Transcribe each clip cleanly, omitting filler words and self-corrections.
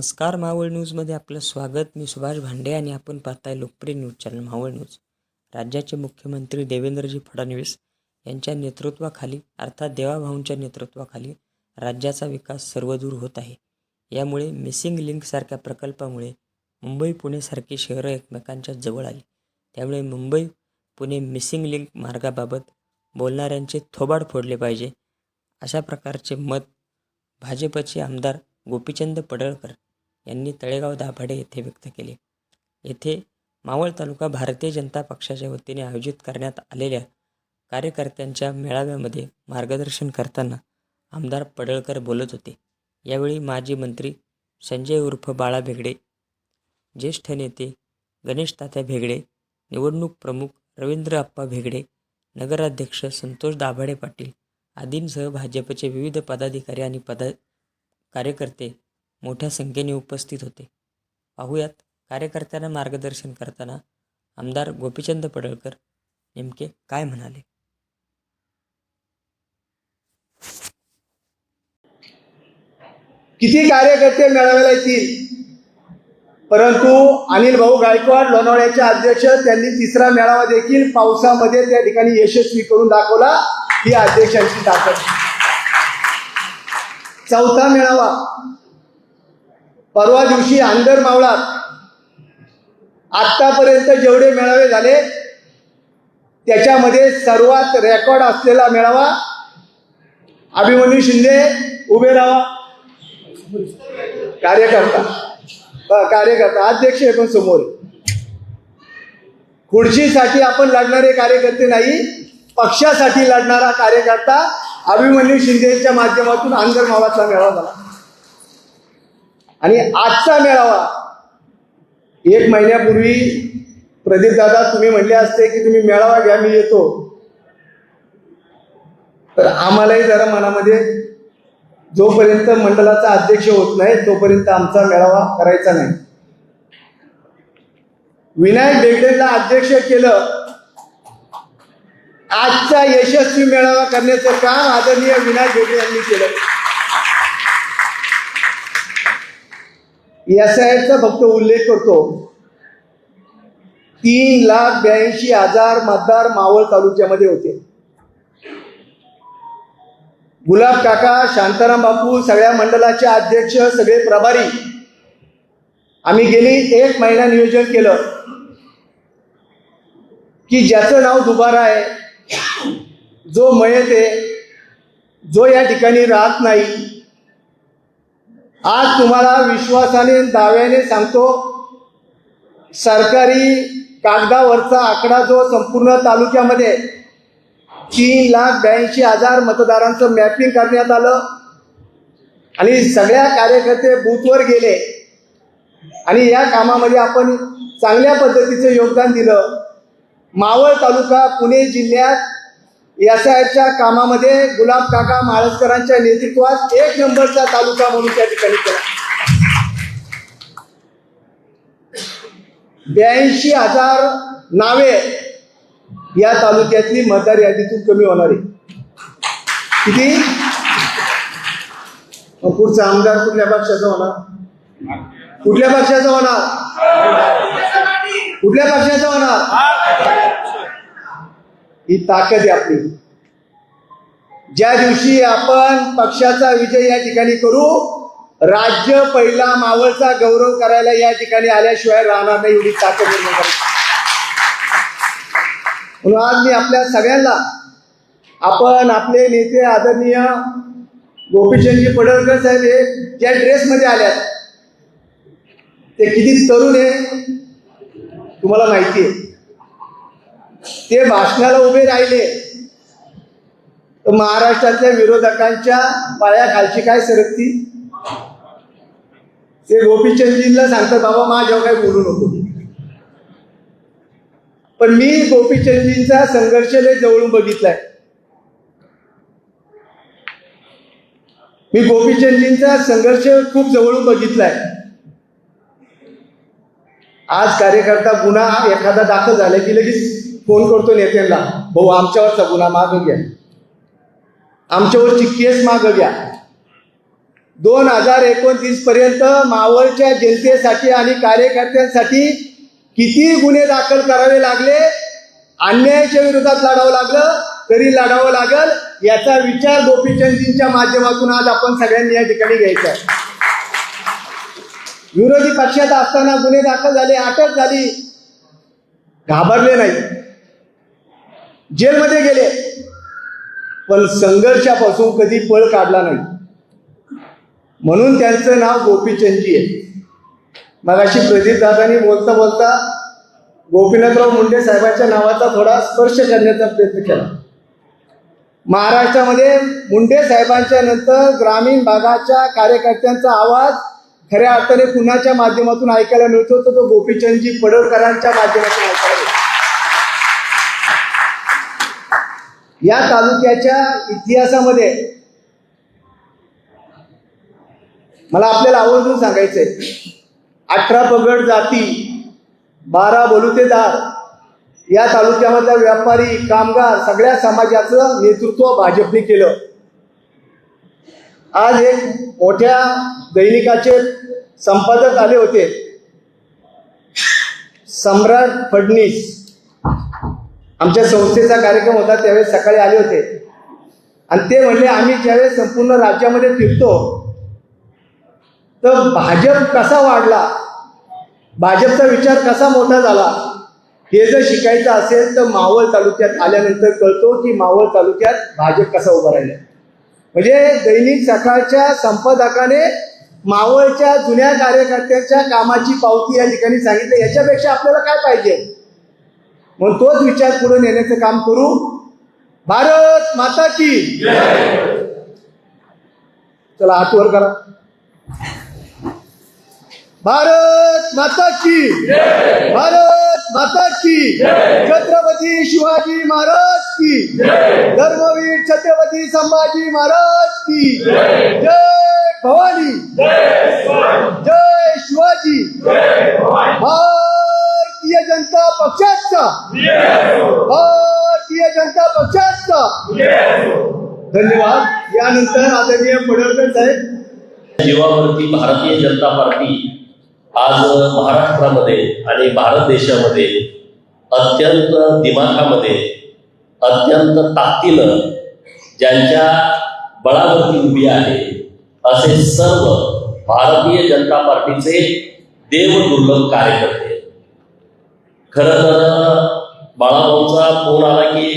नमस्कार, मावळ न्यूजमध्ये आपलं स्वागत. मी सुभाष भांडे आणि आपण पाहताय लोकप्रिय न्यूज चॅनल मावळ न्यूज. राज्याचे मुख्यमंत्री देवेंद्रजी फडणवीस यांच्या नेतृत्वाखाली अर्थात देवाभाऊंच्या नेतृत्वाखाली राज्याचा विकास सर्वदूर होत आहे. यामुळे मिसिंग लिंकसारख्या प्रकल्पामुळे मुंबई पुणेसारखी शहरं एकमेकांच्या जवळ आली. त्यामुळे मुंबई पुणे मिसिंग लिंक मार्गाबाबत बोलणाऱ्यांचे थोबाड फोडले पाहिजे, अशा प्रकारचे मत भाजपचे आमदार गोपीचंद पडळकर यांनी तळेगाव दाभाडे येथे व्यक्त केले. येथे मावळ तालुका भारतीय जनता पक्षाच्या वतीने आयोजित करण्यात आलेल्या कार्यकर्त्यांच्या मेळाव्यामध्ये मार्गदर्शन करताना आमदार पडळकर बोलत होते. यावेळी माजी मंत्री संजय उर्फ बाळा भेगडे, ज्येष्ठ नेते गणेश तात्या भेगडे, निवडणूक प्रमुख रवींद्र आप्पा भेगडे, नगराध्यक्ष संतोष दाभाडे पाटील आदींसह भाजपचे विविध पदाधिकारी आणि कार्यकर्ते मोठ्या संख्येने उपस्थित होते. पाहुयात कार्यकर्त्यांना मार्गदर्शन करताना आमदार गोपीचंद पडळकर नेमके काय म्हणाले. किती कार्यकर्ते मेळाव्याला येतील, परंतु अनिल भाऊ गायकवाड लोणावळ्याचे अध्यक्ष त्यांनी तिसरा मेळावा देखील पावसामध्ये त्या ठिकाणी यशस्वी करून दाखवला. ही अध्यक्षांची ताकद. चौथा मेळावा परवा दिवशी अंदर मावळात. आतापर्यंत जेवढे मेळावे झाले त्याच्यामध्ये सर्वात रेकॉर्ड असलेला मेळावा. अभिमन्यू शिंदे उभे राहा. कार्यकर्ता अध्यक्ष पण समोर. खुर्चीसाठी आपण लढणारे कार्यकर्ते नाही, पक्षासाठी लढणारा कार्यकर्ता अभिमन्यू शिंदेच्या माध्यमातून अंदर मावळातला मेळावा झाला. आणि आजचा मेळावा 1 महिन्यापूर्वी प्रदीप दादा तुम्ही म्हणले असते की तुम्ही मेळावा घ्या, मी येतो, तर आम्हालाही जरा मनामध्ये जोपर्यंत मंडळाचा अध्यक्ष होत नाही तोपर्यंत आमचा मेळावा करायचा नाही. विनायक भेगडेंना अध्यक्ष केलं. आजचा यशस्वी मेळावा करण्याचं काम आदरणीय विनायक भेगडे यांनी केलं. याचा फक्त उल्लेख करतो. 3,82,000 मतदार मावळ तालुक्यामध्ये होते. गुलाब काका, शांताराम बापू, सगळ्या मंडळाचे अध्यक्ष, सगळे प्रभारी, आम्ही गेली 1 महिना नियोजन केलं की ज्याचं नाव दुबारा आहे, जो मयत आहे, जो या ठिकाणी राहत नाही, आज तुम्हाला विश्वासाने दाव्याने सांगतो, सरकारी कागदावरचा आकडा जो संपूर्ण तालुक्यामध्ये 3,82,000 मतदारांचं मॅपिंग करण्यात आलं आणि सगळ्या कार्यकर्ते बूथवर गेले आणि या कामामध्ये आपण चांगल्या पद्धतीचं योगदान दिलं. मावळ तालुका पुणे जिल्ह्यात याच्या कामामध्ये गुलाब काका माळसकरांच्या नेतृत्वात 1 नंबरचा तालुका म्हणून त्या ठिकाणी केला. 82,000 नावे या तालुक्यातली मतदार यादीतून कमी होणार आहे. किती? पुढचा आमदार कुठल्या पक्षाचा होणार? कुठल्या पक्षाचा होणार? कुठल्या पक्षाचा होणार? ही ताकद आहे आपली. ज्या दिवशी आपण पक्षाचा विजय या ठिकाणी करू, राज्य पहिला मावळचा गौरव करायला या ठिकाणी आल्याशिवाय राहणार नाही, एवढी ताकद निर्माण करायची. म्हणून आज मी आपल्या सगळ्यांना, आपण आपले नेते आदरणीय गोपीचंदजी पडळकर साहेब हे ज्या ड्रेसमध्ये आल्यात ते किती तरुण आहे तुम्हाला माहिती आहे. ते भाषणाला उभे राहिले तर महाराष्ट्रातल्या विरोधकांच्या पायाखालची काय सरकती. ते गोपीचंदजींना सांगतात, बाबा माझ्यावर काय बोलू नको. पण मी गोपीचंदजींचा संघर्ष लय जवळून बघितलाय. मी गोपीचंदजींचा संघर्ष खूप जवळून बघितलाय. आज कार्यकर्ता गुन्हा एखादा दाखल झाला की लगेच फोन करतो नेत्यांना, भाऊ आमच्यावरचा गुन्हा मागं घ्या, आमच्यावरची केस मागं घ्या. 2029 पर्यंत मावळच्या जनतेसाठी आणि कार्यकर्त्यांसाठी किती गुन्हे दाखल करावे लागले, अन्यायाच्या विरोधात लढावं लागलं तरी लढावं लागल, याचा विचार गोपीचंदजींच्या माध्यमातून आज आपण सगळ्यांनी या ठिकाणी घ्यायचा आहे. विरोधी पक्षात असताना गुन्हे दाखल झाले, अटक झाली, घाबरले नाही, जेलमध्ये गेले, पण संघर्षापासून कधी पळ काढला नाही. म्हणून त्यांचं नाव गोपीचंदजी आहे. मगाशी प्रदीप दादांनी बोलता बोलता गोपीनाथराव मुंडे साहेबांच्या नावाचा थोडा स्पर्श करण्याचा प्रयत्न केला. महाराष्ट्रामध्ये मुंडे साहेबांच्या नंतर ग्रामीण भागाच्या कार्यकर्त्यांचा आवाज खऱ्या अर्थाने कुणाच्या माध्यमातून ऐकायला मिळतो तर तो गोपीचंदजी पडळकरांच्या माध्यमातून ऐकायला मिळतो. या तालुक्याच्या इतिहासामध्ये मला आपल्याला आवर्जून सांगायचंय, 18 पगड जाती, 12 बलुतेदार, या तालुक्यामधल्या व्यापारी, कामगार, सगळ्या समाजाचं नेतृत्व भाजपने केलं. आज एक मोठ्या दैनिकाचे संपादक आले होते, सम्राट फडणीस. आमच्या संस्थेचा कार्यक्रम होता त्यावेळेस सकाळी आले होते आणि ते म्हणले, आम्ही ज्यावेळेस संपूर्ण राज्यामध्ये फिरतो तर भाजप कसा वाढला, भाजपचा विचार कसा मोठा झाला, हे जर शिकायचं असेल तर मावळ तालुक्यात आल्यानंतर कळतो की मावळ तालुक्यात भाजप कसा उभा राहिला. म्हणजे दैनिक सकाळच्या संपादकाने मावळच्या जुन्या कार्यकर्त्यांच्या कामाची पावती या ठिकाणी सांगितली. याच्यापेक्षा आपल्याला काय पाहिजे, म्हणून तोच विचार पुढे नेण्याचं काम करू. भारत माता की, चला हात वर करा. भारत माता की, भारत माता की, छत्रपती शिवाजी महाराज की, धर्मवीर छत्रपती संभाजी महाराज की, जय भवानी, जय शिवाजी. भारतीय जनता पक्षाचा, भारतीय जनता पक्षाचा धन्यवाद. यानंतर आदरणीय पडळकर साहेब. जीवावरती भारतीय जनता पार्टी आज महाराष्ट्रामध्ये आणि भारत देशामध्ये अत्यंत दिमाखामध्ये, अत्यंत ताकदीनं ज्यांच्या बळावरती उभी आहे असे सर्व भारतीय जनता पार्टीचे देवदुर्लभ कार्यकर्ते. खरं तर बाळाभाऊचा फोन आला की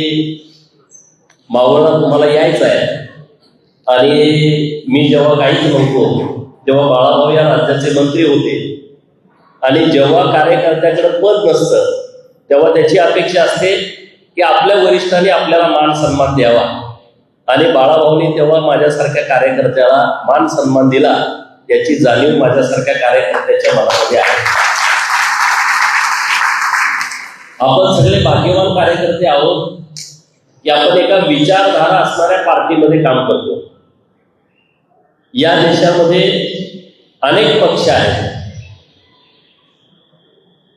मावळला तुम्हाला यायचं आहे, आणि मी जेव्हा काहीच म्हणतो तेव्हा बाळाभाऊ या राज्याचे मंत्री होते, आणि जेव्हा कार्यकर्त्याकडे पद नसतं तेव्हा त्याची अपेक्षा असते की आपल्या वरिष्ठांनी आपल्याला मान सन्मान द्यावा, आणि बाळाभाऊनी तेव्हा माझ्यासारख्या कार्यकर्त्याला मान सन्मान दिला, याची जाणीव माझ्यासारख्या कार्यकर्त्याच्या मनामध्ये आहे. आपण सगळे भाग्यवान कार्यकर्ते आहोत की आपण एका विचारधारा असणाऱ्या पार्टीमध्ये काम करतो. या देशामध्ये अनेक पक्ष आहेत,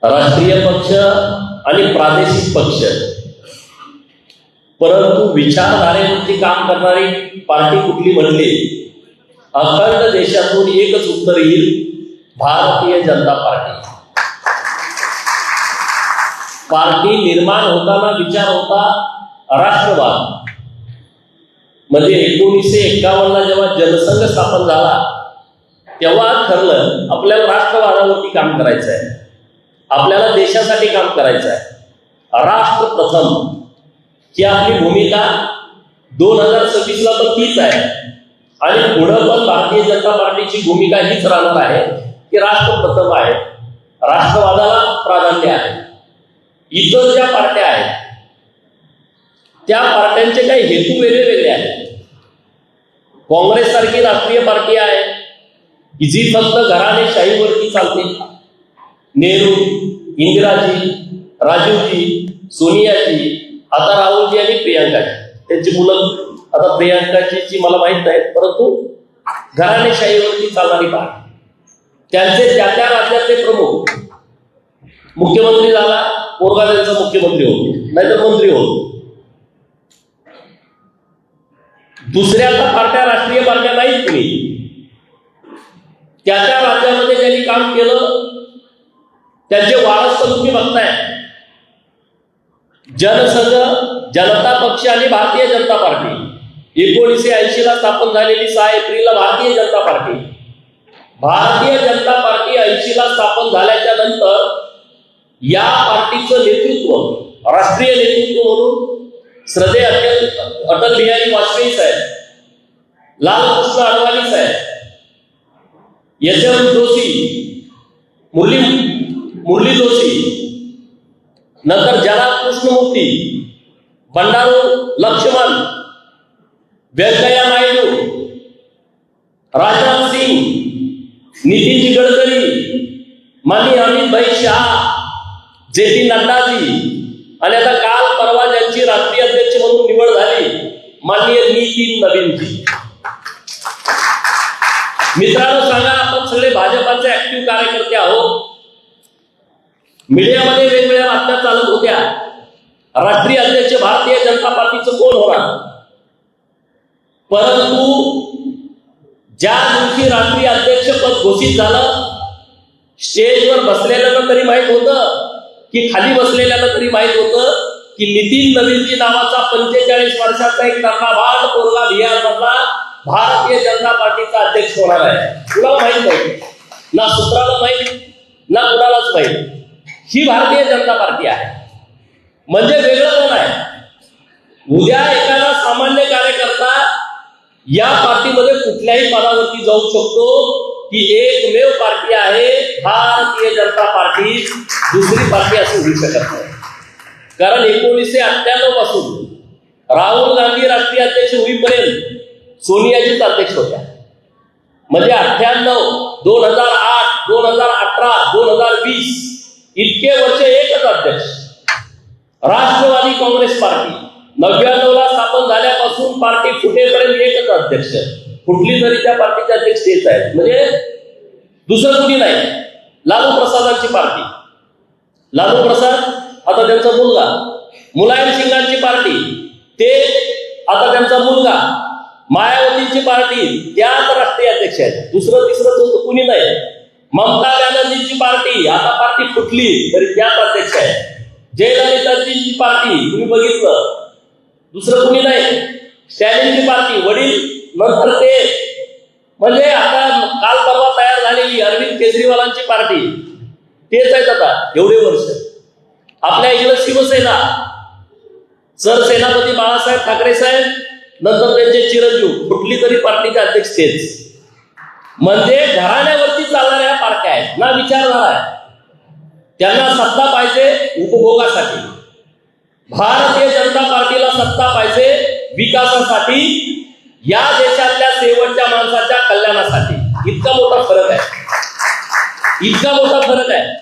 राष्ट्रीय पक्ष आणि प्रादेशिक पक्ष, परंतु विचारधारेवरती काम करणारी पार्टी कुठली म्हणली, अखंड देशातून एकच उत्तर येईल, भारतीय जनता पार्टी. पार्टी निर्माण होताना विचार होता राष्ट्रवाद. म्हणजे 1951 जेव्हा जनसंघ स्थापन झाला तेव्हा ठरलं आपल्याला राष्ट्रवादावरती काम करायचं आहे, आपल्याला देशासाठी काम करायचं आहे. राष्ट्र प्रथम ही आपली भूमिका 2026ला पण तीच आहे, आणि पुढं पण भारतीय जनता पार्टीची भूमिका हीच राहणार आहे की राष्ट्र प्रथम आहे, राष्ट्रवादाला प्राधान्य आहे. इतर ज्या पार्ट्या आहेत त्या पार्ट्यांचे काही हेतू वेगळे वेगळे आहेत. काँग्रेस सारखी राष्ट्रीय पार्टी आहे की जी फक्त घराणेशाहीवरती चालते. नेहरू, इंदिराजी, राजीवजी, सोनियाजी, आता राहुलजी आणि प्रियांकाजी, त्यांची मुलं आता प्रियांकाजी मला माहित नाही, परंतु घराणेशाहीवरती चालणारी पार्टी. त्यांचे त्या त्या राज्याचे प्रमुख, मुख्यमंत्री झाला पोरगा त्यांचा मुख्यमंत्री होतो, नाहीतर मंत्री होतो. दुसऱ्या पार्ट्या राष्ट्रीय पार्ट्या नाहीत. तुम्ही त्या राज्यामध्ये ज्यांनी काम केलं त्यांचे वारस तर तुम्ही बघताय. जनसंघ, जनता पक्ष आणि भारतीय जनता पार्टी 1980 ला स्थापन झालेली 6 एप्रिलला भारतीय जनता पार्टी. भारतीय जनता पार्टी 80 ला स्थापन झाल्याच्या नंतर या पार्टीचं नेतृत्व, राष्ट्रीय नेतृत्व म्हणून श्रद्धेय अटल बिहारी वाजपेयी साहेब, लालकृष्ण अडवाणी साहेब, यशवंत जोशी, मुरली जोशी, नंतर जनाब कृष्णमूर्ती, बंडारू लक्ष्मण, व्यंकय्या नायडू, राजनाथ सिंग, नितीन गडकरी, माननीय अमित भाई शाह, जे.पी. नड्डाजी आणि आता काल परवा ज्यांची राष्ट्रीय अध्यक्ष म्हणून निवड झाली माननीय नितीन नवीनजी. मित्रांनो सांगा, आपण सगळे भाजपाचे ऍक्टिव्ह कार्यकर्ते आहोत. मीडियामध्ये वेगवेगळ्या बातम्या चालत होत्या, राष्ट्रीय अध्यक्ष भारतीय जनता पार्टीचं कोण होणार. परंतु ज्या दिवशी राष्ट्रीय अध्यक्ष पद घोषित झालं, स्टेजवर बसलेल्यांना तरी माहित होतं की खाली बसलेल्यांना तरी माहित होतं की नितीन नवीनजी नावाचा 45 वर्षाचा एक कर्णाभाग पोरगा बिहारमधला भारतीय जनता पार्टीचा अध्यक्ष होणार आहे. कुणाला माहित नाही, ना सूत्राला माहित, ना कुणालाच माहित. ही भारतीय जनता पार्टी आहे. म्हणजे वेगळं कोण आहे. उद्या एखादा सामान्य कार्यकर्ता या पार्टीमध्ये कुठल्याही पदावरती जाऊ शकतो. ही एकमेव पार्टी आहे भारतीय जनता पार्टी, दुसरी पार्टी अशी होऊ शकत नाही. कारण 1998 पासून राहुल गांधी राष्ट्रीय अध्यक्ष होईपर्यंत सोनियाजीच अध्यक्ष होत्या. म्हणजे 98, 2008, 2018, 2020 इतके वर्ष एकच अध्यक्ष. राष्ट्रवादी काँग्रेस पार्टी 99 ला स्थापन झाल्यापासून पार्टी फुटेपर्यंत एकच अध्यक्ष. कुठली तरी त्या पार्टीचे अध्यक्ष तेच आहेत, म्हणजे दुसरं कुणी नाही. लालू प्रसादांची पार्टी, लालू प्रसाद आता त्यांचा मुलगा, मुलायम सिंगांची पार्टी ते आता त्यांचा मुलगा, मायावतींची पार्टी त्याच राष्ट्रीय अध्यक्ष आहेत. दुसरं तिसरं चौथं कुणी नाही. ममता बॅनर्जींची पार्टी आता पार्टी फुटली तरी त्याच अध्यक्ष आहे. जयललिताजींची पार्टी तुम्ही बघितलं, दुसरं कुणी नाही. स्टॅलिनची पार्टी वडील, नंतर ते, म्हणजे आता काल परवा तयार झालेली अरविंद केजरीवालांची पार्टी तेच आहेत आता एवढे वर्ष. आपल्या इकडे शिवसेना, सरसेनापती बाळासाहेब ठाकरे साहेब, नंतर त्यांचे चिरंजीव, कुठली तरी पार्टीचे अध्यक्ष तेच. म्हणजे घराण्यावरती चालणाऱ्या पार्ट्या आहेत, ना विचारधारा आहे. त्यांना सत्ता पाहिजे उपभोगासाठी. भारतीय जनता पार्टीला सत्ता पाहिजे विकासासाठी, या देशातल्या शेवटच्या माणसाच्या कल्याणासाठी. इतका मोठा फरक आहे, इतका मोठा फरक आहे.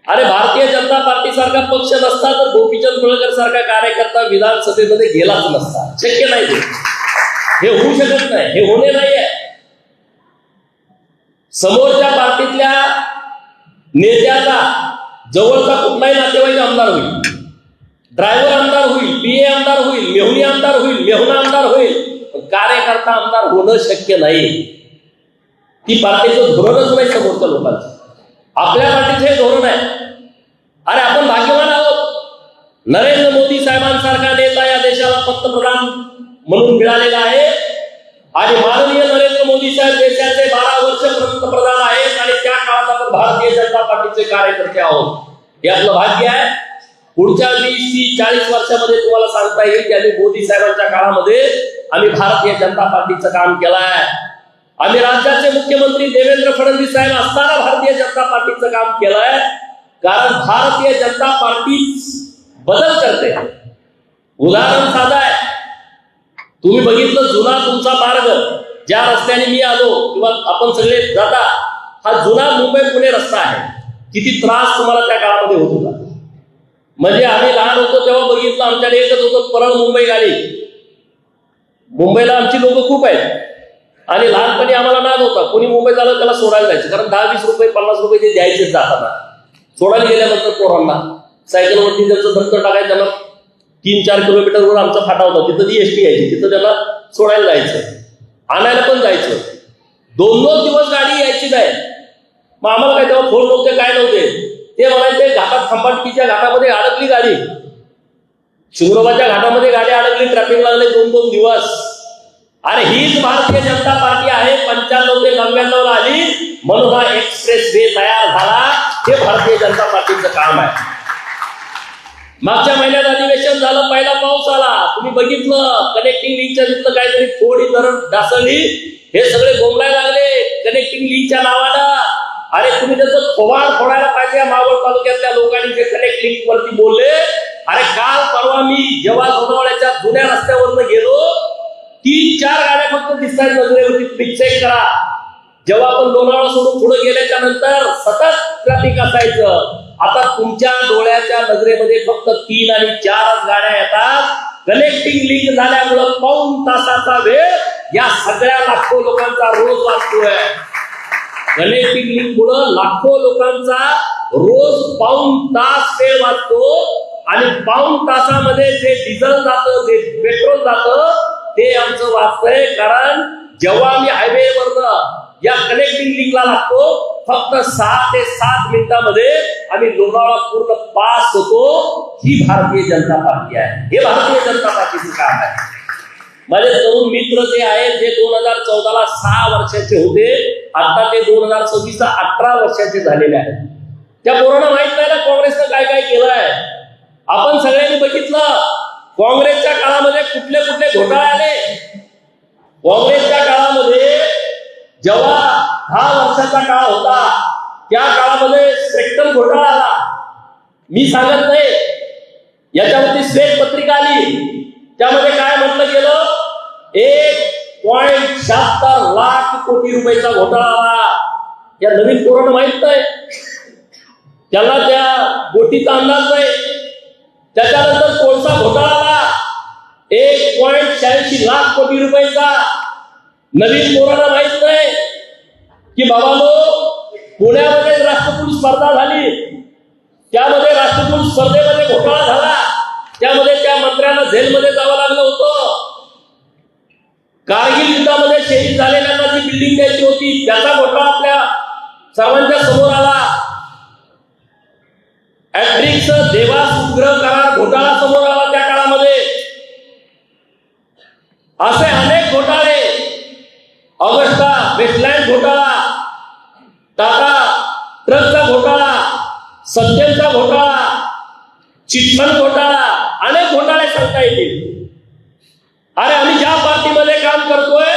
अरे भारतीय जनता पार्टी सारखा पक्ष नसता तर गोपीचंद पडळकर सारखा कार्यकर्ता विधानसभेमध्ये गेलाच नसता. शक्य नाही ते, हे होऊ शकत नाही, हे होणे नाही आहे. समोरच्या पार्टीतल्या नेत्याचा जवळचा कुठलाही नातेवाईक आमदार होईल, ड्रायव्हर आमदार होईल, पीए आमदार होईल, मेहुणी आमदार होईल, मेहुणा आमदार होईल, पण कार्यकर्ता आमदार होणं शक्य नाही. ती पार्टीचं धोरणच नाही समोरच्या लोकांचं. आपल्या पार्टीचं हे धोरण आहे. अरे आपण भाग्यवान आहोत, नरेंद्र मोदी साहेबांसारखा नेता या देशाला पंतप्रधान म्हणून मिळालेला आहे. आणि माननीय नरेंद्र मोदी साहेब देशाचे 12 वर्ष पंतप्रधान आहेत आणि त्या काळात आपण भारतीय जनता पार्टीचे कार्यकर्ते आहोत. हे आपलं भाग्य आहे. पुढच्या 20-40 वर्षामध्ये तुम्हाला सांगता येईल की आम्ही मोदी साहेबांच्या काळामध्ये आम्ही भारतीय जनता पार्टीचं काम केलं आहे. आम्ही राज्याचे मुख्यमंत्री देवेंद्र फडणवीस साहेब असताना भारतीय जनता पार्टीचं काम केलंय. कारण भारतीय जनता पार्टी बदल करते. उदाहरण साधं आहे, तुम्ही बघितलं जुना तुमचा मार्ग, ज्या रस्त्याने मी आलो किंवा आपण सगळे जाता, हा जुना मुंबई पुणे रस्ता आहे. किती त्रास तुम्हाला त्या काळामध्ये होत होता. म्हणजे आम्ही लहान होतो तेव्हा बघितलं, आमच्याकडे एकच होतं परळ मुंबई गाडी. मुंबईला आमची लोक खूप आहेत आणि लहानपणी आम्हाला नाद होता, कोणी मुंबईत आलं त्याला सोडायला जायचं. कारण 10-20 रुपये 50 रुपये ते द्यायचे जाताना. सोडायला गेल्यानंतर पोरांना सायकलवरती त्यांचं दप्तर टाकायचं, त्यांना 3-4 किलोमीटरवर आमचा फाटा होता, तिथं ती एसटी यायची, तिथं त्याला सोडायला जायचं, आणायला पण जायचं. 2-2 दिवस गाडी यायची नाही. मग आम्हाला काय तेव्हा फोन नव्हते, काय नव्हते. ते म्हणायचे घाटात, खंबाटकीच्या घाटामध्ये अडकली गाडी, शिवरोबाच्या घाटामध्ये गाडी अडकली, ट्रॅफिक लागले 2-2 दिवस. अरे हीच भारतीय जनता पार्टी आहे. 95 ते 99 ला आली म्हणून हा एक्सप्रेस वे तयार झाला. हे भारतीय जनता पार्टीचं काम आहे. मागच्या महिन्यात अधिवेशन झालं, पहिला पाऊस आला, तुम्ही बघितलं. कनेक्टिंग लिंकच्या तिथलं काहीतरी थोडी धरण ढासळली, हे सगळे बोंबलायला लागले कनेक्टिंग लिंकच्या नावानं. अरे तुम्ही त्याचं थोबाड फोडायला पाहिजे. मावळ तालुक्यातल्या लोकांनी जे कनेक्ट लिंक वरती बोलले. अरे काल परवा मी जेव्हा लोणावळ्याच्या जुन्या रस्त्यावरनं गेलो, 3-4 गाड्या फक्त दिसतात नजरेवरती, तुम्ही चेक करा. जेव्हा आपण लोणावळा सोडून पुढे गेल्याच्या नंतर सतत ट्रॅफिक असायचं. आता तुमच्या डोळ्याच्या नजरेमध्ये फक्त 3 आणि 4 गाड्या येतात. कनेक्टिंग लिंक झाल्यामुळं पाऊण तासाचा वेळ या सगळ्या लाखो लोकांचा रोज वाचतोय. कनेक्टिंग लिंक मुळे लाखो लोकांचा रोज पाऊण तास वेळ वाचतो. आणि पाऊण तासामध्ये जे डिझेल जातं, जे पेट्रोल जातं, ते आमचं वाचतंय. कारण जेव्हा आम्ही हायवेवरनं या कनेक्टिंग लिंकला लागतो, फक्त 6 ते 7 मिनिटांमध्ये आम्ही लोणावळा पूर्ण पास होतो. ही भारतीय जनता पार्टी आहे. हे भारतीय जनता पार्टीचं काम आहे. माझे तरुण मित्र जे आहेत, जे 2014 ला 6 वर्षाचे होते, आता ते 2026 ला 18 वर्षाचे झालेले आहेत. त्या पोरांना माहित नाही ना काँग्रेसनं काय काय केलंय. आपण सगळ्यांनी बघितलं काँग्रेसच्या काळामध्ये कुठले कुठले घोटाळे आले. काँग्रेसच्या काळामध्ये जेव्हा 10 वर्षाचा काळ होता, त्या काळामध्ये स्पेक्ट्रम घोटाळा आला. मी सांगत नाही, याच्यावरती श्वेत पत्रिका आली. त्यामध्ये काय म्हटलं गेलं, 1.76 लाख कोटी रुपयाचा घोटाळा आला. या नवीन पोरांना माहित नाही, त्याला त्या गोटीचा अंदाज नाही. त्याच्यानंतर कोळसा घोटाळा आला, 1.86 लाख कोटी रुपयाचा. नवीन पोरांना माहित नाही की बाबांनो, पुण्यामध्ये राष्ट्रकुल स्पर्धा झाली, त्यामध्ये राष्ट्रकुल स्पर्धेमध्ये घोटाळा झाला. त्यामध्ये त्या मंत्र्यांना जेलमध्ये जावं लागलं होतं. कारगिल युद्धामध्ये शहीद झालेल्यांना जी बिल्डिंग द्यायची होती, त्याचा घोटाळा आपल्या सर्वांच्या समोर आला. ऍट्रिक्स देवास उपग्रह करार घोटाळा समोर आला त्या काळामध्ये. असे अनेक घोटाळे, ऑगस्टा वेस्टलँड घोटाळा, टाटा ट्रकचा घोटाळा, सत्यमचा घोटाळा, चिटफंड घोटाळा, अनेक घोटाळे सांगता येतील. अरे आम्ही ज्या पार्टीमध्ये काम करतोय,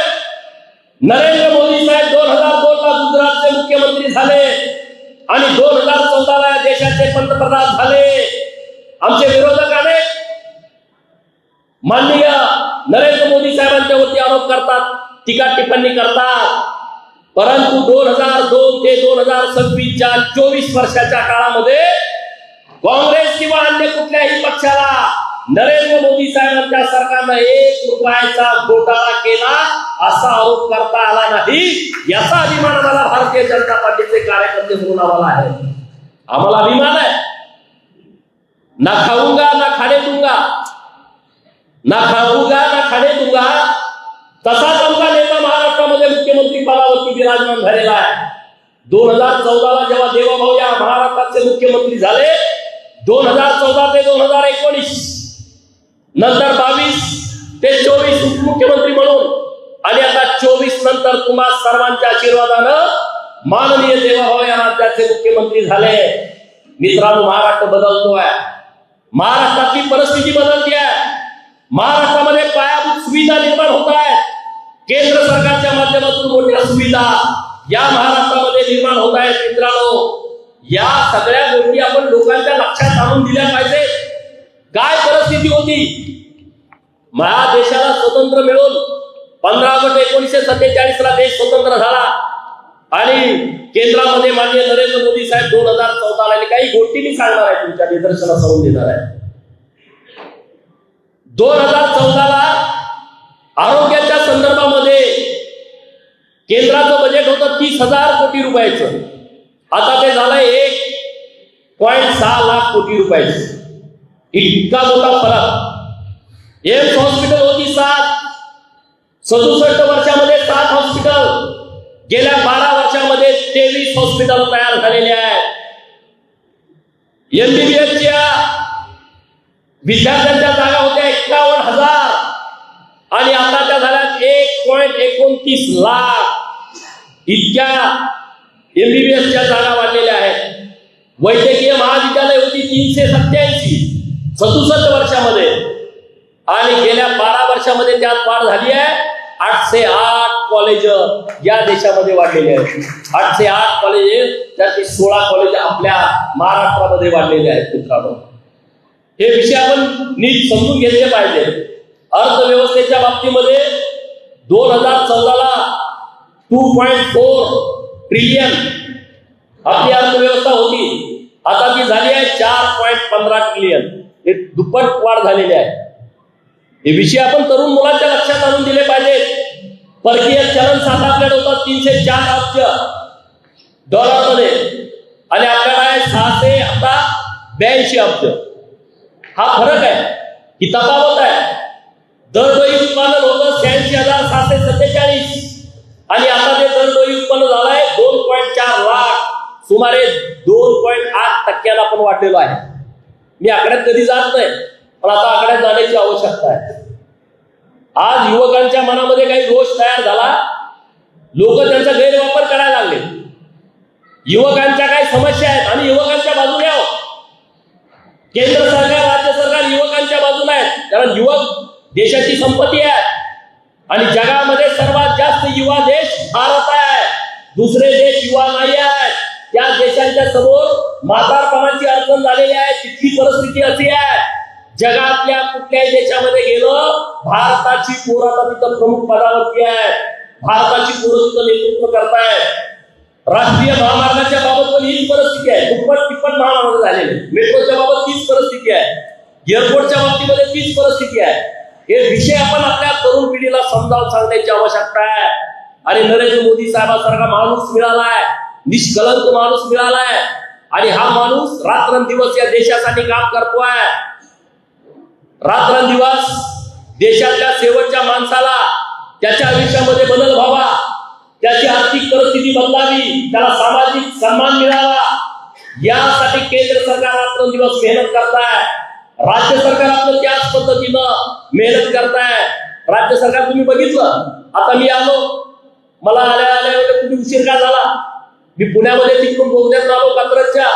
नरेंद्र मोदी साहेब 2002 ला गुजरातचे मुख्यमंत्री झाले आणि 2014 ला देशाचे पंतप्रधान झाले. आमचे विरोधक अनेक माननीय नरेंद्र मोदी साहेबांच्या वरती आरोप करतात, टीका टिप्पणी करतात. परंतु 2002 ते 2026च्या 24 वर्षाच्या काळामध्ये काँग्रेस किंवा अन्य कुठल्याही पक्षाला नरेंद्र मोदी साहेबांच्या सरकारनं 1 रुपयाचा घोटाळा केला असा आरोप करता आला नाही. याचा अभिमान आम्हाला भारतीय जनता पार्टीचे कार्यकर्ते म्हणून आम्हाला आहे. आम्हाला अभिमान आहे. ना खाऊंगा ना खाणे दूंगा, ना खाऊंगा ना खाणे दूंगा, तसाच आमचा नेता महाराष्ट्रामध्ये मुख्यमंत्री पदावरती विराजमान झालेला आहे. 2014 ला जेव्हा देवाभाऊ या महाराष्ट्राचे मुख्यमंत्री झाले, 2014 ते 2019, नंतर 22 ते 24 उपमुख्यमंत्री म्हणून, आणि आता 24 नंतर तुम्हा सर्वांच्या आशीर्वादानं माननीय देवाभाऊ या राज्याचे मुख्यमंत्री झाले. मित्रांनो, महाराष्ट्र बदलतोय. महाराष्ट्रातली परिस्थिती बदलती आहे. महाराष्ट्रामध्ये पायाभूत सुविधा निर्माण होत आहेत. केंद्र सरकारच्या माध्यमातून मोठ्या सुविधा या महाराष्ट्रामध्ये निर्माण होत आहेत. मित्रांनो, या सगळ्या गोष्टी आपण लोकांच्या लक्षात आणून दिल्या पाहिजे. काय परिस्थिती होती, माझ्या देशाला स्वतंत्र मिळून 15 ऑगस्ट 1947 ला देश स्वतंत्र झाला आणि केंद्रामध्ये माननीय नरेंद्र मोदी साहेब 2014 ला काही गोष्टी मी सांगणार आहे, तुमच्या निदर्शनास आणून देणार आहे. 2014 ला आरोग्याच्या संदर्भामध्ये केंद्राचं बजेट होतं 30,000 कोटी रुपयाचं. आता ते झालंय 1.6 लाख कोटी रुपयाचं. इतका मोठा फरक. एम्स हॉस्पिटल होती 67 वर्षामध्ये 7 हॉस्पिटल. गेल्या 12 वर्षामध्ये 23 हॉस्पिटल तयार झालेले आहेत. MBBSच्या विद्यार्थ्यांच्या जागा होत्या 51,000 आणि आता त्या झाल्या 1.29 लाख इतक्या MBBSच्या जागा वाढलेल्या आहेत. वैद्यकीय महाविद्यालय होती 387 67 वर्षामध्ये आणि गेल्या 12 वर्षामध्ये त्यात वाढ झाली आहे. 808 कॉलेज या देशामध्ये वाढलेले आहेत. 808 कॉलेज, त्यातली 16 कॉलेज आपल्या महाराष्ट्रामध्ये वाढलेले आहेत. मित्रांनो, हे विषय आपण नीट समजून घेतले पाहिजे. अर्थव्यवस्थेच्या बाबतीमध्ये 2014ला 2.4 ट्रिलियन आपली अर्थव्यवस्था होती. आता ती झाली आहे 4.15 ट्रिलियन. हे दुप्पट वाढ झालेली आहे. हे विषय आपण तरुण मुलांच्या लक्षात आणून दिले पाहिजेत. परकीय चलन साठा आपल्याकडे होता 304 अब्ज डॉलरमध्ये आणि आपल्याला आहे 682 अब्ज. हा फरक आहे, ही तफावत आहे. दरडोई उत्पादन होतं 86,747 आणि आता ते दरडोई उत्पन्न झालं आहे 2.4 लाख, सुमारे 2.8% आपण वाढलेलो आहे. मी आकड्यात कधी जात नाही, पण आता आकड्यात जाण्याची आवश्यकता आहे. आज युवकांच्या मनामध्ये काही रोष तयार झाला, लोक त्यांचा गैरवापर करायला लागले. युवकांच्या काही समस्या आहेत आणि युवकांच्या बाजूने आहोत. केंद्र सरकार, राज्य सरकार युवकांच्या बाजूने आहेत, कारण युवक देशाची संपत्ती आहे आणि जगामध्ये सर्वात जास्त युवा देश भारत आहे. दुसरे देश युवा नाही आहेत. त्या देशांच्या समोर म्हातारपणाची अडचण झालेली आहे. तिथली परिस्थिती अशी आहे, जगातल्या कुठल्याही देशामध्ये गेलं, भारताची पोरं आता तिथं प्रमुख पदावरती आहे. भारताची पोरं तिथं नेतृत्व करतायत. राष्ट्रीय महामार्गाच्या बाबत पण हीच परिस्थिती आहे. दुप्पट तिप्पट महामार्ग झालेले. मेट्रोच्या बाबत तीच परिस्थिती आहे. एअरपोर्टच्या बाबतीमध्ये तीच परिस्थिती आहे. हे विषय आपण आपल्या तरुण पिढीला समजावून सांगण्याची आवश्यकता आहे. आणि नरेंद्र मोदी साहेबांसारखा माणूस मिळालाय, निष्कलंक माणूस मिळालाय आणि हा माणूस रात्रंदिवस या देशासाठी काम करतोय. रात्रंदिवस देशाच्या शेवटच्या माणसाला त्याच्या आयुष्यामध्ये बदल व्हावा, त्याची आर्थिक परिस्थिती बदलावी, त्याला सामाजिक सन्मान मिळावा, यासाठी केंद्र सरकार रात्रंदिवस मेहनत करताय. राज्य सरकार आपलं त्याच पद्धतीनं मेहनत करताय. राज्य सरकार तुम्ही बघितलं, आता मी आलो, मला आल्या तुम्ही उशीर का झाला? मी पुण्यामध्ये तिकडून बोगद्यात आलो, कात्रजच्या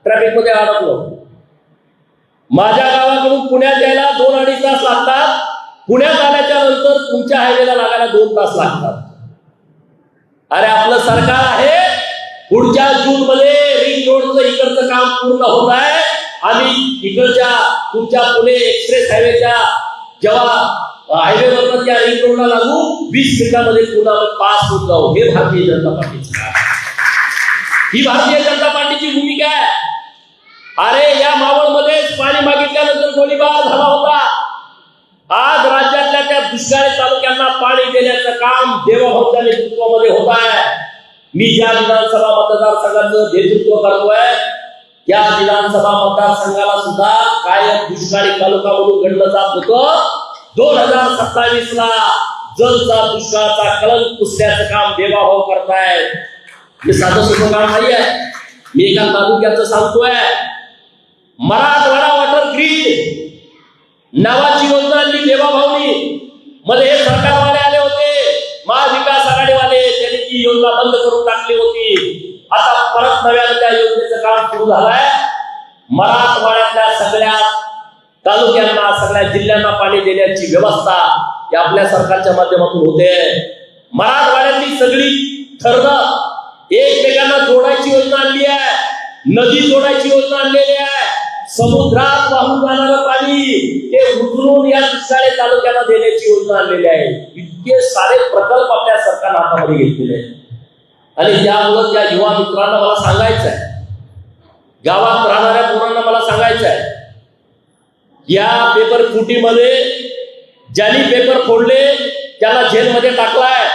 ट्रॅफिक मध्ये अडकलो. माझ्या गावाकडून पुण्यात यायला 2-2.5 तास लागतात. पुण्यात आल्याच्या नंतर तुमच्या हायवेला लागायला 2 तास लागतात. अरे आपलं सरकार आहे, पुढच्या जून मध्ये रिंग रोडचं इकडचं काम पूर्ण होत आहे. आम्ही इकडच्या तुमच्या पुणे एक्सप्रेस हायवेच्या जेव्हा हायवेवरनं त्या रिंग रोडला लागू 20 मिनिटांमध्ये पुन्हा पास होत जाऊ. हे भारतीय जनता पार्टीचं काम, ही भारतीय जनता पार्टीची भूमिका आहे. अरे या मावळमध्येच पाणी मागितल्यानंतर गोळीबार झाला होता. आज राज्यातल्या त्या दुष्काळी तालुक्यांना पाणी देण्याचं काम देवाभाऊच्या नेतृत्वामध्ये होत आहे. मी ज्या विधानसभा मतदारसंघाचं नेतृत्व करतोय, त्या विधानसभा मतदारसंघाला सुद्धा कायम दुष्काळी तालुका म्हणून गणलं जात होतं. 2027ला जलचा दुष्काळाचा कलंक पुसण्याचं काम देवाभाऊ करतायत. हे साधं सोपं काम नाही आहे. मी एका तालुक्याचं सांगतोय, मराठवाडा वॉटर ग्रीड नावाची योजना आणली देवाभाऊनी. मध्ये हे सरकारवाले आले होते, महाविकास आघाडीवाले, त्यांनी ती योजना बंद करून टाकली होती. आता परत नव्यानं त्या योजनेचं काम सुरू झालंय. मराठवाड्यातल्या सगळ्या तालुक्यांना, सगळ्या जिल्ह्यांना पाणी देण्याची व्यवस्था या आपल्या सरकारच्या माध्यमातून होते. मराठवाड्यातली सगळी धरणं एकमेकांना जोडायची योजना आणली आहे. नदी जोडायची योजना आणलेली आहे. समुद्रात वाहून जाणारं पाणी ते उचलून या दुष्काळी तालुक्याला देण्याची योजना आणलेली आहे. इतके सारे प्रकल्प आपल्या सरकारनं हातामध्ये घेतलेले आहेत. आणि त्यामुळं त्या युवा मित्रांना मला सांगायचं आहे, गावात राहणाऱ्या पोरांना मला सांगायचं आहे, या पेपर फुटीमध्ये ज्यांनी पेपर फोडले त्याला जेलमध्ये टाकलाय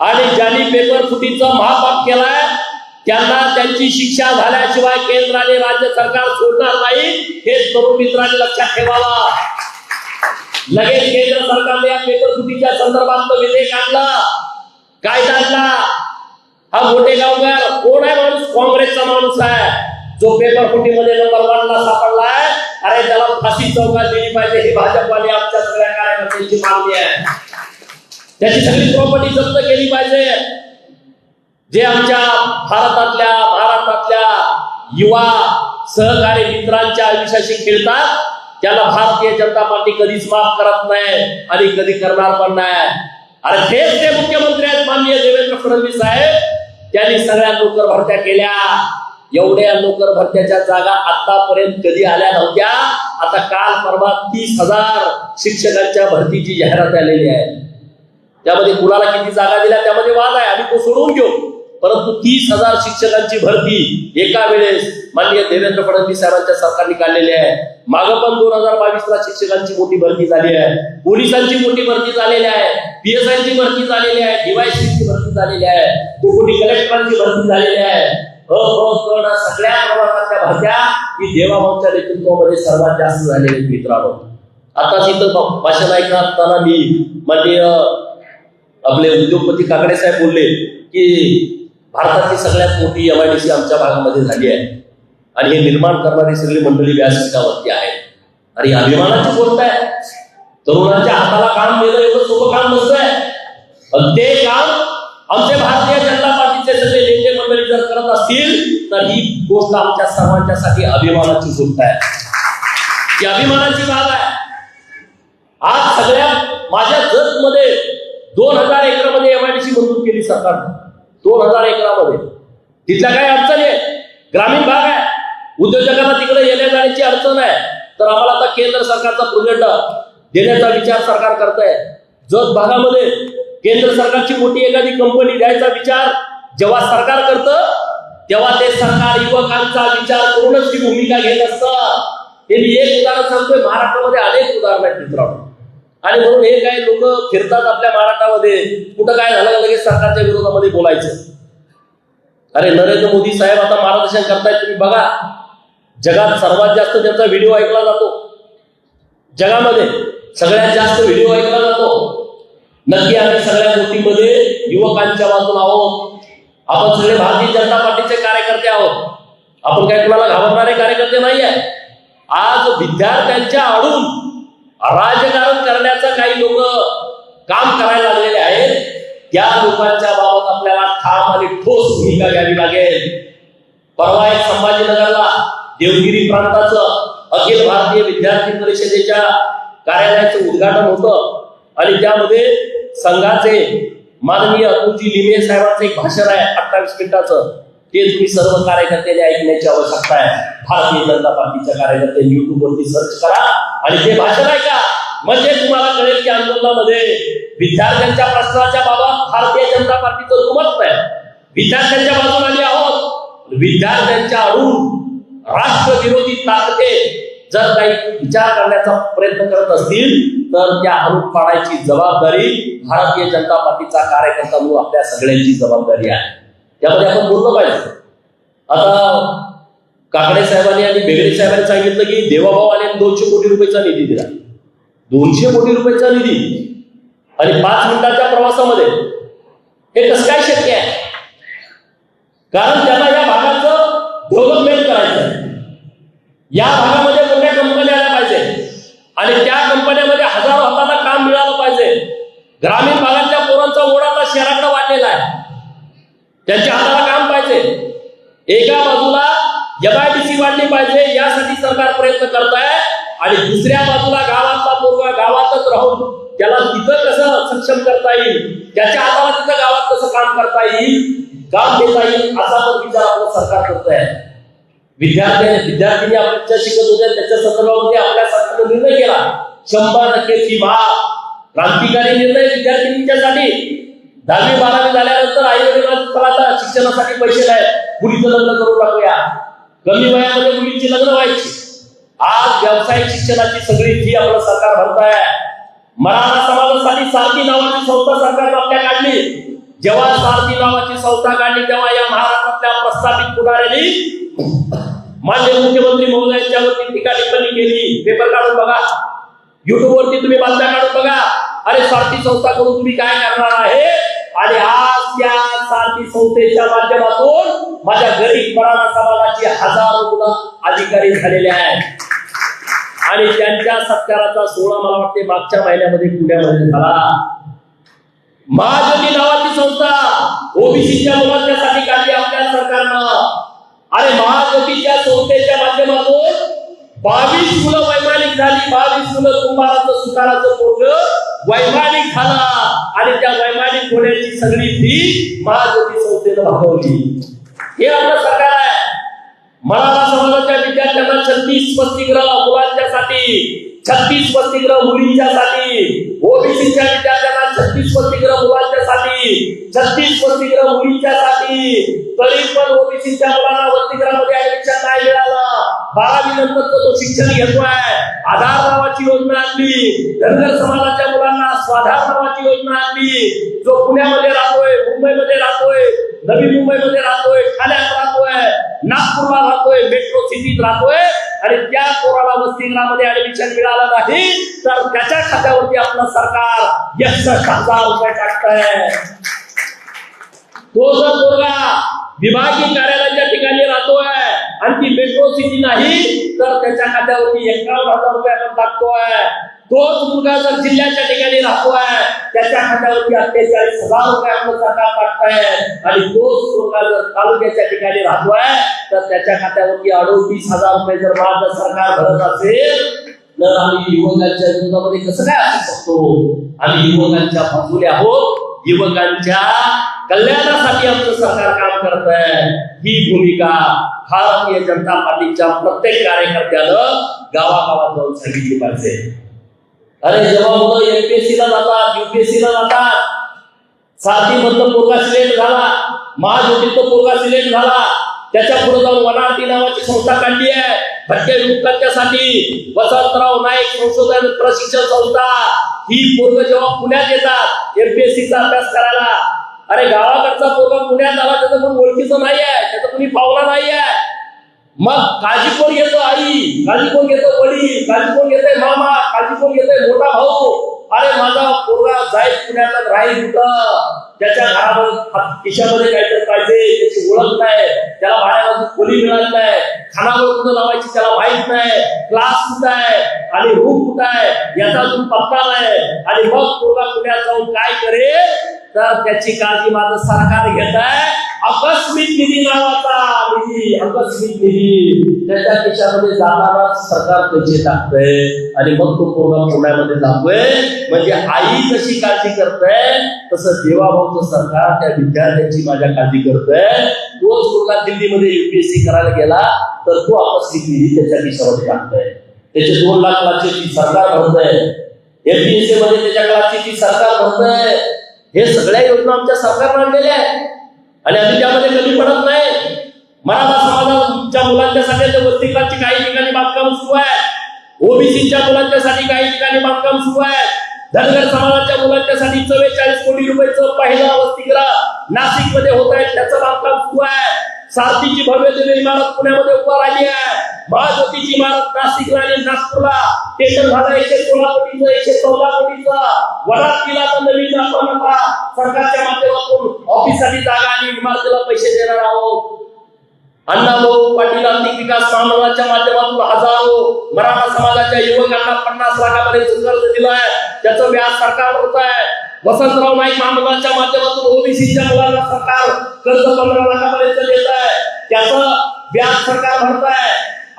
आणि ज्यांनी पेपर फुटीचा महापाप केलाय त्यांना त्यांची शिक्षा झाल्याशिवाय केंद्र आणि राज्य सरकार सोडणार नाही. हे तरुण मित्रांनी लक्षात ठेवावा. लगेच केंद्र सरकारने या पेपर फुटीच्या संदर्भात विधेयक आणला, कायदा आणला. हा मोठे गावकर कोण आहे माणूस? काँग्रेसचा माणूस आहे, जो पेपर फुटीमध्ये नंबर 1 ला सापडलाय. अरे त्याला फाशी चौकात दिली पाहिजे, ही भाजपवाली आमच्या सगळ्या कार्यकर्त्यांची मागणी आहे. त्याची सगळी प्रॉपर्टी जप्त केली पाहिजे. जे आमच्या भारतातल्या महाराष्ट्रातल्या युवा सहकारी मित्रांच्या आयुष्याशी खेळतात, त्याला भारतीय जनता पार्टी कधीच माफ करत नाही आणि कधी करणार पण नाही. अरे तेच ते मुख्यमंत्री आहेत माननीय देवेंद्र फडणवीस साहेब. त्यांनी सगळ्या नोकर भरत्या केल्या. एवढ्या नोकर भरत्याच्या जागा आतापर्यंत कधी आल्या नव्हत्या. आता काल परवा 30,000 शिक्षकांच्या भरतीची जाहिरात आलेली आहे. त्यामध्ये कुणाला किती जागा दिल्या त्यामध्ये वाद आहे, आम्ही तो सोडवून घेऊ. परंतु 30,000 शिक्षकांची भरती एका वेळेस माननीय देवेंद्र फडणवीस साहेबांच्या सरकारने काढलेली आहे. मागं पण 2022ला शिक्षकांची मोठी भरती झाली आहे, पोलिसांची मोठी भरती झालेली आहे, PSIची भरती झालेली आहे, DYSPची भरती झालेली आहे, डेप्युटी कलेक्टरांची भरती झालेली आहे. सगळ्या प्रवर्गातल्या भरत्या ही देवाभाऊच्या नेतृत्वामध्ये सर्वात जास्त झालेले मित्रांनो. आताच इथं भाषण ऐकत असताना मी माननीय आपले उद्योगपती काकडे साहेब बोलले की भारतातली सगळ्यात मोठी MIDC आमच्या भागामध्ये झाली आहे आणि हे निर्माण करणारी सगळी मंडळी व्यासपीठावरती आहे. आणि अभिमानाची गोष्ट आहे. तरुणांच्या हाताला काम देणं एवढं सोपं काम नसतंय. ते काम आमचे भारतीय जनता पार्टीचे सगळे नेते मंडळी जर करत असतील तर ही गोष्ट आमच्या सर्वांच्यासाठी अभिमानाची गोष्ट आहे. ही अभिमानाची बाब आहे. आज सगळ्या माझ्या जतमध्ये 2000 एकरामध्ये MIDC मंजूर केली सरकारने. 2000 एकरामध्ये तिथल्या काही अडचण आहे, ग्रामीण भाग आहे, उद्योजकांना तिकडे येण्या जाण्याची अडचण आहे. तर आम्हाला आता केंद्र सरकारचा प्रोजेक्ट देण्याचा विचार सरकार करत आहे. जत भागामध्ये केंद्र सरकारची मोठी एखादी कंपनी द्यायचा विचार जेव्हा सरकार करतं तेव्हा ते सरकार युवकांचा विचार करूनच ती भूमिका घेत असतं. हे मी एक उदाहरण सांगतोय, महाराष्ट्रामध्ये अनेक उदाहरण आहेत मित्रांनो. आणि म्हणून हे काही लोक फिरतात आपल्या महाराष्ट्रामध्ये, कुठं काय झालं लगेच सरकारच्या विरोधामध्ये बोलायचं. अरे नरेंद्र मोदी साहेब आता मार्गदर्शन करतायत, तुम्ही बघा. जगात सर्वात जास्त त्यांचा व्हिडिओ ऐकला जातो. जगामध्ये सगळ्यात जास्त व्हिडिओ ऐकला जातो. नक्की आम्ही सगळ्या गोष्टींमध्ये युवकांच्या बाजूला आहोत. आपण सगळे भारतीय जनता पार्टीचे कार्यकर्ते आहोत. आपण काही कुणाला घाबरणारे कार्यकर्ते नाही आहे. आज विद्यार्थ्यांच्या आडून राजकारण करण्याचं काही लोक काम करायला लागलेले आहेत. त्या लोकांच्या बाबत आपल्याला ठाम आणि ठोस भूमिका घ्यावी लागेल. परवा एक संभाजीनगरला देवगिरी प्रांताचं अखिल भारतीय विद्यार्थी परिषदेच्या कार्यालयाचं उद्घाटन होतं आणि त्यामध्ये संघाचे माननीय अतुलजी लिमे साहेबांचं एक भाषण आहे 28 मिनिटाचं. ते तुम्ही सर्व कार्यकर्त्यांनी ऐकण्याची आवश्यकता आहे. भारतीय जनता पार्टीच्या कार्यकर्त्यांनी युट्यूबवरती सर्च करा आणि ते भाषण ऐका. म्हणजे तुम्हाला कळेल की आंदोलनामध्ये विद्यार्थ्यांच्या प्रश्नाच्या बाबत भारतीय जनता पार्टीचं दुमत नाही. विद्यार्थ्यांच्या बाजूने आम्ही आहोत. विद्यार्थ्यांच्या आडून राष्ट्रविरोधी ताकदे जर काही विचार करण्याचा प्रयत्न करत असतील तर त्या हाणून पाडायची जबाबदारी भारतीय जनता पार्टीचा कार्यकर्ता म्हणून आपल्या सगळ्यांची जबाबदारी आहे. त्यामध्ये आपण बोललं पाहिजे. आता काकडे साहेबांनी आणि बेगडे साहेबांनी सांगितलं की देवाभाऊ आणि 200 कोटी रुपयाचा निधी दिला. 200 कोटी रुपयाचा निधी आणि 5 मिनिटाच्या प्रवासामध्ये हे कसं काय शक्य आहे? कारण त्यांना या भागाचं डेव्हलपमेंट करायचं आहे. या भागामध्ये मोठ्या कंपन्या आल्या पाहिजे आणि त्या कंपन्यामध्ये हजारो हाताला काम मिळालं पाहिजे. ग्रामीण भागातल्या पोरांचा ओढा आता शहराकडे वाढलेला आहे. त्यांच्या हाताला काम पाहिजे. एका बाजूला MIDC वाढली पाहिजे यासाठी सरकार प्रयत्न करत आहे आणि दुसऱ्या बाजूला गावातला पोरगा गावातच राहून त्याला तिथं कसं सक्षम करता येईल, त्याच्या हाताला तिथं गावात कसं काम करता येईल, काम देता येईल असा पण विचार आपलं सरकार करत आहे. विद्यार्थ्यांनी आपल्या शिकत होत्या त्याच्या संदर्भामध्ये आपल्या सरकारने निर्णय केला 100% फी माफ. क्रांतिकारी निर्णय विद्यार्थिनींच्यासाठी. 10वी 12वी झाल्यानंतर आई वडिलांना शिक्षणासाठी पैसे नाही, मुलीचं लग्न करून टाकूया. कमी वयामध्ये मुलींची लग्न व्हायची. आज व्यावसायिक शिक्षणाची सगळी फी आपलं सरकार भरत आहे. मराठा समाजासाठी सारथी नावाची संस्था सरकारने आपल्या काढली. जेव्हा सारथी नावाची संस्था काढली तेव्हा या महाराष्ट्रातल्या प्रस्थापित पुढाऱ्यांनी माननीय मुख्यमंत्री महोदयांच्यावरती टीका टिप्पणी केली. पेपर काढून बघा, युट्यूबवरती तुम्ही बातम्या काढून बघा. अरे सारथी संस्था करून तुम्ही काय करणार आहे? आणि आज त्या सारथी संस्थेच्या माध्यमातून माझ्या गरीब मराठा समाजाची हजारो मुलं अधिकारी झालेले आहेत आणि त्यांच्या सत्काराचा सोहळा मला वाटते मागच्या महिन्यामध्ये पुण्यामध्ये झाला. महाज्योती नावाची संस्था ओबीसीच्या मुलांसाठी काढली आपल्या सरकारनं. अरे महाज्योतीच्या संस्थेच्या माध्यमातून 22 मुलं वैमानिक झाली. 22 मुलं कुंभाराचं सुताराचं पोरगं वैमानिक झाला आणि त्या वैमानिक होण्याची सगळी फी महाज्योती संस्थेनं भागवली. हे आपलं सरकार आहे. मराठा समाजाच्या विद्यार्थ्यांना 36 वसतिगृह मुलांच्यासाठी, 36 वसतिगृह मुलींच्यासाठी, ओबीसीच्या विद्यार्थ्यांना 36 वसतिगृह मुलांच्यासाठी, 36 वसतिगृह मुलींच्यासाठी. तरी पण ओबीसीच्या मुलांना वसतिगृहामध्ये ऍडमिशन नाही मिळालं. 12वी नंतर तो शिक्षण घेतोय. आधार नावाची योजना आणली. धनगर समाजाच्या मुलांना स्वाधार नावाची योजना आणली. जो पुण्यामध्ये राहतोय, मुंबईमध्ये राहतोय, नवी मुंबईमध्ये राहतोय, ठाण्यात राहतोय, नागपूरला राहतोय, मेट्रो सिटीत राहतोय आणि त्या पोराला वसतिगृहामध्ये ऍडमिशन मिळालं नाही तर त्याच्या खात्यावरती आपलं सरकार 61,000 रुपये टाकतंय. तो जर पोरगा विभागीय कार्यालयाच्या ठिकाणी राहतोय आणि ती मेट्रो सिटी नाही तर त्याच्या खात्यावरती 51,000 रुपये आपण टाकतोय. तोच मुलगा जर जिल्ह्याच्या ठिकाणी राहतोय त्याच्या खात्यावरती 48,000 रुपये आपलं सरकार टाकतंय आणि तोच मुलगा जर तालुक्याच्या ठिकाणी राहतोय तर त्याच्या खात्यावरती 38,000 रुपये जर माझं सरकार भरत असेल तर आम्ही युवकांच्या विरोधामध्ये कसं काय असू शकतो? आम्ही युवकांच्या बाजूने आहोत. युवकांच्या कल्याणासाठी आमचं सरकार काम करत आहे. ही भूमिका भारतीय जनता पार्टीच्या प्रत्येक कार्यकर्त्यानं गावागावात जाऊन सांगितली पाहिजे. अरे जेव्हा मुलं एमपीएससीला जातात, युपीएससीला जातात, सारथी मधलं पोरगा सिलेक्ट झाला, महाज्योतीचं पोरगा सिलेक्ट झाला, त्याच्या पुढे जाऊन वनार्थी नावाची संस्था काढली आहे भटके विमुक्तांच्यासाठी. वसंतराव नाईक संशोधन प्रशिक्षण संस्था. ही पोरग जेव्हा पुण्यात येतात एमपीएससीचा अभ्यास करायला, अरे गावाकडचा पोरगा पुण्यात आला त्याचं कोण ओळखीचं नाही आहे, त्याचा कोणी पावला नाही आहे. मग काळजी कोण घेतो? आई. काळजी कोण घेतो? वडील. काळजी कोण घेतोय? मामा. काळजी कोण घेतोय? मोठा भाऊ. अरे माझा पोरगा जाईल पुण्यात राहील कुठं? त्याच्या घरामध्ये खिशामध्ये काहीतरी पाहिजे, त्याची ओळख नाही, त्याला भाड्याला खोली मिळाली नाही, खानावर कुठं लावायची त्याला माहित नाही, क्लास कुठं आहे आणि रूम कुठं आहे याचा अजून पत्ता नाही. आणि मग पोरगा पुण्यात जाऊन काय करेल तर त्याची काळजी माझं सरकार घेत आहे. आकस्मिक निधी नावाचा निधी, आकस्मिक निधी त्याच्या खिशामध्ये जाताना सरकार पैसे टाकतंय आणि मग तो पोरगा पुण्यामध्ये जातोय. म्हणजे आई कशी काळजी करतंय तसं देवाभाऊचं सरकार त्या विद्यार्थ्यांची माझ्या काळजी करतंय. तोच पोरगा दिल्लीमध्ये युपीएससी करायला गेला तर तो आकस्मिक निधी त्याच्या खिशामध्ये टाकतोय. त्याचे 2 लाख क्लासची फी सरकार भरतंय. एमपीएससी मध्ये त्याच्या क्लासची फी सरकार भरतंय. हे सगळ्या योजना आमच्या सरकारने आणलेल्या आहेत आणि आम्ही त्यामध्ये कमी पडत नाही. मराठा समाजाच्या मुलांच्यासाठी वसतिगृहाची काही ठिकाणी बांधकाम सुरू आहे. ओबीसीच्या मुलांच्यासाठी काही ठिकाणी बांधकाम सुरू आहे. धनगर समाजाच्या मुलांच्यासाठी 44 कोटी रुपयाचं पहिलं वसतिगृह नाशिक मध्ये होत आहे, त्याचं बांधकाम सुरू आहे. सारथीची भव्य दिव्य इमारत पुण्यामध्ये उभा राहिली आहे. महाज्योतीची इमारत नाशिकला आणि नागपूरला टेंडर झालं 116 कोटीचं, 114 कोटीचं. वनार्थीला तर नवीन आपण आता सरकारच्या माध्यमातून ऑफिससाठी जागा आणि इमारतीला पैसे देणार आहोत. अण्णाभाऊ पाटील आर्थिक विकास महामंडळाच्या माध्यमातून हजारो मराठा समाजाच्या युवकांना 50 लाखापर्यंत कर्ज दिलं आहे. त्याचं व्याज सरकार होत आहे. वसंतराव नाईक महामंडळाच्या माध्यमातून ओबीसीच्या मुलांना सरकार कर्ज 15 लाखापर्यंत देत आहे. त्याचं व्याज सरकार भरत आहे.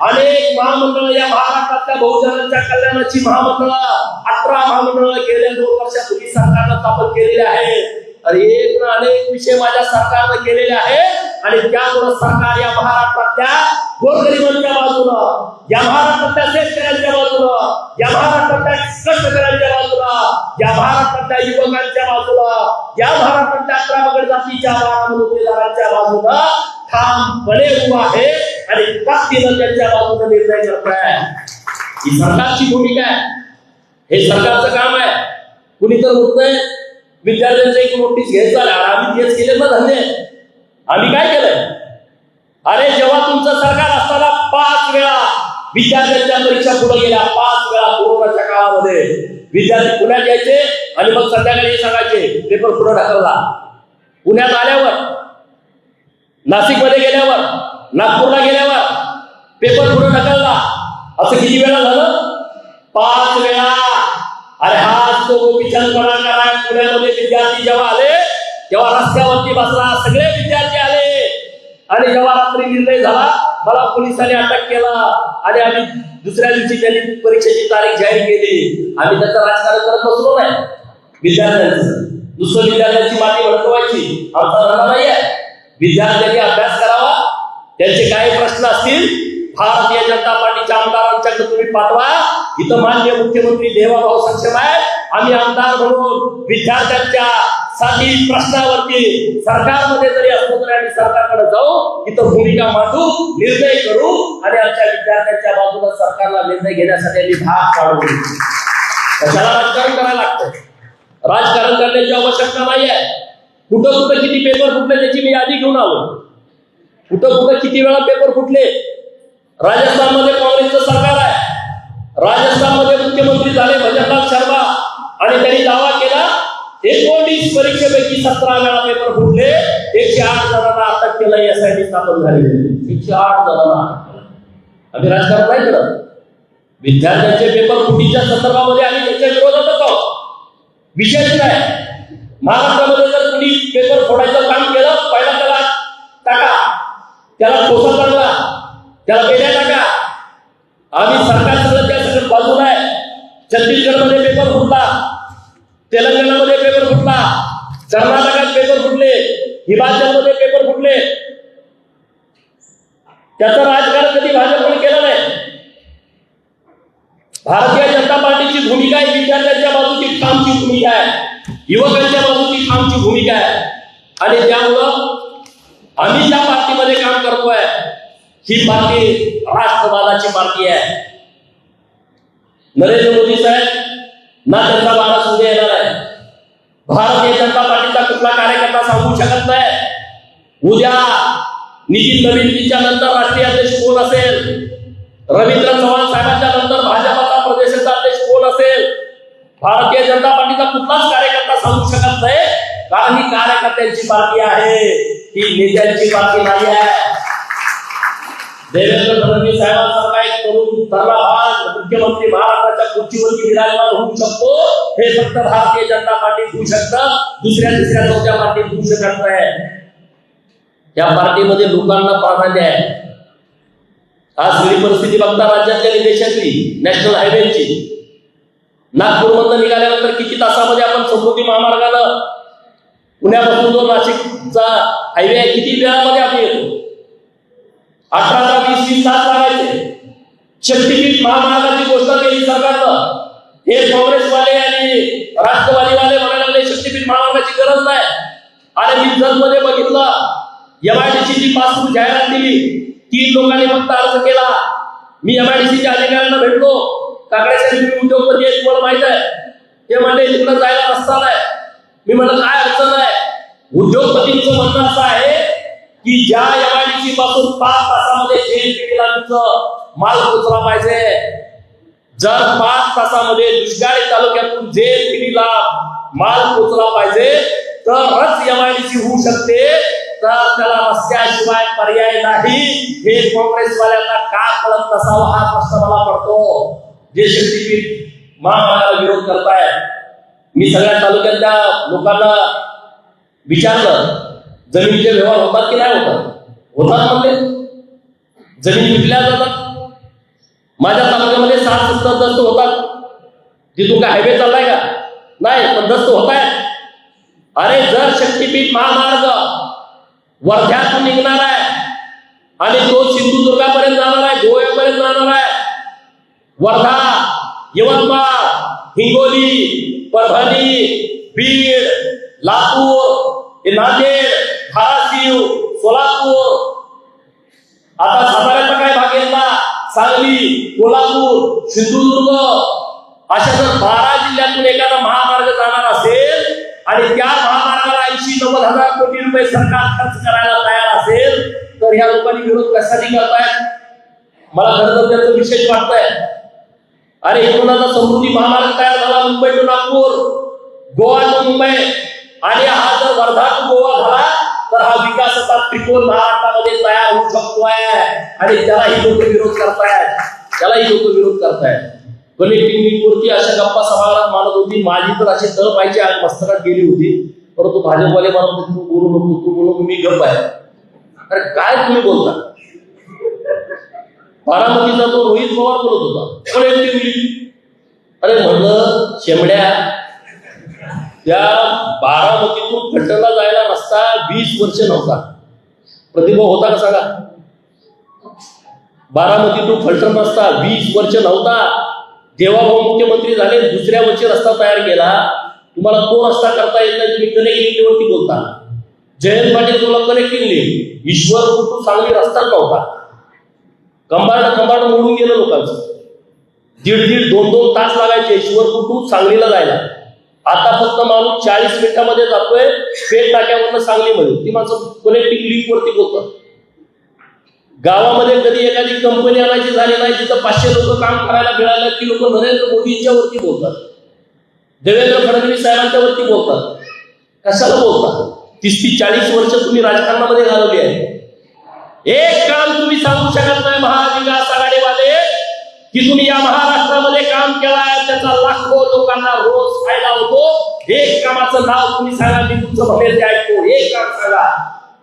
अनेक महामंडळ या महाराष्ट्रातल्या बहुजनांच्या कल्याणाची महामंडळ 18 महामंडळ गेल्या 2 वर्षापूर्वी सरकारनं स्थापन केलेले आहेत. एक ना अनेक विषय माझ्या सरकारनं केलेले आहेत आणि त्यामुळे सरकार या महाराष्ट्रातल्या गोरगरिबांच्या बाजूनं, या महाराष्ट्रातल्या शेतकऱ्यांच्या बाजूनं, या महाराष्ट्रातल्या कष्टकऱ्यांच्या बाजूनं, या महाराष्ट्रातल्या युवकांच्या बाजूनं, या महाराष्ट्रातल्या 11 पगड जातीच्या नोकरीदारांच्या बाजूनं ठामपणे उभा आहे आणि ताकदीनं त्यांच्या बाजूने निर्णय करत आहे. ही सरकारची भूमिका आहे. हे सरकारचं काम आहे. कुणी तर होतंय विद्यार्थ्यांचं एक नोटीस घ्यायचं आलं, आम्ही तेच केले ना धंदे. आम्ही काय केलंय? अरे जेव्हा तुमचं सरकार असताना 5 वेळा विद्यार्थ्यांच्या परीक्षा पुढे गेल्या. 5 वेळा कोरोनाच्या काळामध्ये विद्यार्थी पुण्यात यायचे आणि मग संध्याकाळी सांगायचे पेपर पुढे ढकलला. पुण्यात आल्यावर, नाशिकमध्ये गेल्यावर, नागपूरला गेल्यावर पेपर पुढे ढकलला. असं किती वेळा झालं? 5 वेळा. अरे हाच तो गोपीचंदपणा करा. पुण्यामध्ये विद्यार्थी जेव्हा आले तेव्हा रस्त्यावरती बसला, सगळे विद्यार्थी आले आणि जेव्हा रात्री निर्णय झाला मला पोलिसांनी अटक केला आणि आम्ही दुसऱ्या दिवशी त्यांनी परीक्षेची तारीख जाहीर केली. आम्ही त्याचं राजकारण करत बसलो नाही. विद्यार्थ्यांचं दुसरं विद्यार्थ्यांची माती भडकवायची आमचा धंदा नाही आहे. विद्यार्थ्यांनी अभ्यास करावा, त्यांचे काही प्रश्न असतील भारतीय जनता पार्टीच्या आमदारांच्याकडे तुम्ही पाठवा. इथं माननीय मुख्यमंत्री देवाभाऊ सक्षम आहे. आम्ही आमदार म्हणून विद्यार्थ्यांच्या साठी प्रश्नावरती सरकारमध्ये जरी असलो तरी आम्ही सरकारकडे जाऊ, इथं भूमिका मांडू, निर्णय करू आणि आमच्या विद्यार्थ्यांच्या बाजूला सरकारला निर्णय घेण्यासाठी आम्ही भाग पाडू. कशाला राजकारण करायला लागतं? राजकारण करण्याची आवश्यकता नाही आहे. कुठं कुठं किती पेपर फुटले त्याची मी यादी घेऊन आलो. कुठं कुठं किती वेळा पेपर फुटले. राजस्थानमध्ये काँग्रेसचं सरकार आहे. राजस्थानमध्ये मुख्यमंत्री झाले भजनलाल शर्मा आणि त्यांनी दावा केला 19 परीक्षेपैकी 17 वेळा पेपर फुटले. 108 जणांना अटक केलं. यासाठी स्थापन झाली 108 जणांना. आम्ही राजकारण नाही करत. विद्यार्थ्यांचे पेपर फुटीच्या संदर्भामध्ये आम्ही त्याच्या विरोधातच आहोत. विषयच नाही. महाराष्ट्रामध्ये जर कुणी पेपर फोडायचं काम केलं, पहिला त्याला टाका, त्याला ठोसा चांगला, त्याला पेढ्या टाका. आम्ही सरकार सगळं त्या सगळं बाजूला आहे. छत्तीसगडमध्ये पेपर फुटला, तेलंगणामध्ये पेपर फुटला, कर्नाटकात पेपर फुटले, हिमाचलमध्ये पेपर फुटले. त्याचं राजकारण कधी भाजपने केलं नाही. भारतीय जनता पार्टीची भूमिका ही विद्यार्थ्यांच्या बाजूची ठामची भूमिका आहे, युवकांच्या बाजूची ठामची भूमिका आहे. आणि त्यामुळं आम्ही ज्या पार्टीमध्ये काम करतोय ही पार्टी राष्ट्रवादाची पार्टी आहे. नरेंद्र मोदी साहेब ना त्यांचा वारस उद्या येणार आहे. भारतीय जनता पार्टीचा कुठला कार्यकर्ता सांगू शकत नाही उद्या नितीन नवीनच्या नंतर राष्ट्रीय अध्यक्ष कोण असेल, रवींद्र चव्हाण साहेबांच्या नंतर भाजपचा प्रदेशाचा अध्यक्ष कोण असेल. भारतीय जनता पार्टीचा कुठलाच कार्यकर्ता सांगू शकत नाही, कारण ही कार्यकर्त्यांची पार्टी आहे, ही नेत्यांची पार्टी नाही आहे. देवेंद्र फडणवीस साहेबांसारखा एक तरुण तरुण मुख्यमंत्री महाराष्ट्राच्या खुर्चीवरती विराजमान होऊ शकतो, हे फक्त भारतीय जनता पार्टी होऊ शकतं. दुसऱ्या तिसऱ्या चौथ्या पार्टी होऊ शकत नाही. या पार्टीमध्ये लोकांना प्राधान्य आहे. आज सगळी परिस्थिती बघता राज्यातल्या आणि देशातली नॅशनल हायवेची, नागपूरमधून निघाल्यानंतर किती तासामध्ये आपण समृद्धी महामार्गानं पुण्यापासून जो नाशिकचा हायवे आहे किती वेळामध्ये आपण येतो. 18-20 तास लागायचे. शक्तीपीठ महामार्गाची घोषणा केली सरकारनं. हे काँग्रेसवाले आणि राष्ट्रवादीवाले म्हणायला लागले शक्तीपीठ महामार्गाची गरज नाही. आणि मी जतमध्ये बघितलं MIDCची पासबुक जाहिरात दिली, 3 लोकांनी फक्त अर्ज केला. मी MIDCच्या अधिकाऱ्यांना भेटलो. काकड्यासाठी मी उद्योगपती आहे, तुम्हाला माहित आहे. ते म्हणले तिकडे जायला रस्ता नाही. मी म्हणलं काय अडचण आहे. उद्योगपतींचं म्हणणं असं आहे की ज्या MIDC पासून 5 तासामध्ये JNPT माल पोचला पाहिजे. जर 5 तासामध्ये दुष्काळी तालुक्यातून JNPTला माल पोचला पाहिजे तरच MIDC होऊ शकते. तर त्याला रस्त्याशिवाय पर्याय नाही. हे काँग्रेसवाल्यांना का कळत नसावं हा प्रश्न मला पडतो. जे शक्तीपीठ महामार्गाला विरोध करतायत, मी सगळ्या तालुक्यातल्या लोकांना विचारलं जमिनीचे व्यवहार होतात की नाही होतात. होतात म्हणजे जमीन विकल्या जातात. माझ्या तालुक्यामध्ये 60-70 दस्त होतात. तिथून काय हायवे चाललाय का? नाही, पण दस्त होत आहे. अरे जर शक्तीपीठ महामार्ग वर्ध्यातून निघणार आहे आणि तो सिंधुदुर्गापर्यंत जाणार आहे, गोव्यापर्यंत जाणार आहे, वर्धा, यवतमाळ, हिंगोली, परभणी, बीड, लातूर, नांदेड, धाराशिव, सोलापूर, आता साताऱ्याचा काय भाग घेतला, सांगली, कोल्हापूर, सिंधुदुर्ग, अशा जर 12 जिल्ह्यातून एखादा महामार्ग जाणार असेल आणि त्या महामार्गाला 80-90 हजार कोटी रुपये सरकार खर्च करायला तयार असेल तर ह्या लोकांनी विरोध कशासाठी करतायत मला खरं तर त्याचं विशेष वाटतंय. अरे इकडून आता समृद्धी महामार्ग तयार झाला, मुंबई टू नागपूर, गोवा टू मुंबई, आणि हा जर वर्धा टू गोवा झाला तर हा विकासाचा त्रिकोण महाराष्ट्रामध्ये तयार होऊ शकतोय आणि त्यालाही लोक विरोध करतायत. कनेक्टिंग लिंकवरती अशा गप्पा सभागृहात मानत होती. माझी तर अशी तळ पाहिजे आज मस्तकात गेली होती, परंतु भाजपवाले म्हणत होते तू बोलू नको, तू बोलू, मी गप्प आहे. अरे काय तुम्ही बोलता? बारामतीचा तो रोहित पवार बोलत होता कनेक्टिंग लिंक. अरे म्हणलं शेमड्या, त्या बारामतीतून फलटणला जायला रस्ता 20 वर्ष नव्हता. प्रतिभाव होता का सांगा? बारामतीतून फलटण रस्ता 20 वर्ष नव्हता. जेव्हा भाऊ मुख्यमंत्री झाले दुसऱ्या वर्षी रस्ता तयार केला. तुम्हाला तो रस्ता करता येत नाही, तुम्ही कनेक्टिंग वरती बोलता. जयंत पाटील तुला कनेक्टिंग लिंक, ईश्वर कुठून सांगली रस्ताच नव्हता. कंबाड मोडून गेलं लोकांचं. 1.5 2 तास लागायचे ईश्वर कुठून सांगलीला जायला. आता फक्त माणूस 40 मिनिटांमध्ये जातोय पेट टाक्यावरनं सांगलीमध्ये. ती माणसं कनेक्टिंग लिंक वरती बोलतात. गावामध्ये कधी एखादी कंपनी आणायची झाली नाही, तिथं 500 लोक काम करायला मिळालं की लोक नरेंद्र मोदींच्या वरती बोलतात, देवेंद्र फडणवीस साहेबांच्या वरती बोलतात. कशाला बोलतात? 30-40 वर्ष तुम्ही राजकारणामध्ये घालवली आहे. एक काम तुम्ही सांगू शकत नाही महाविकास आघाडीवाले की तुम्ही या महाराष्ट्रामध्ये काम केलं आहे, त्याचा लाखो लोकांना रोज फायदा होतो. एक कामाचं नाव तुम्ही सांगा, मी तुमचं म्हणेल ते ऐकतो. एक काम सांगा,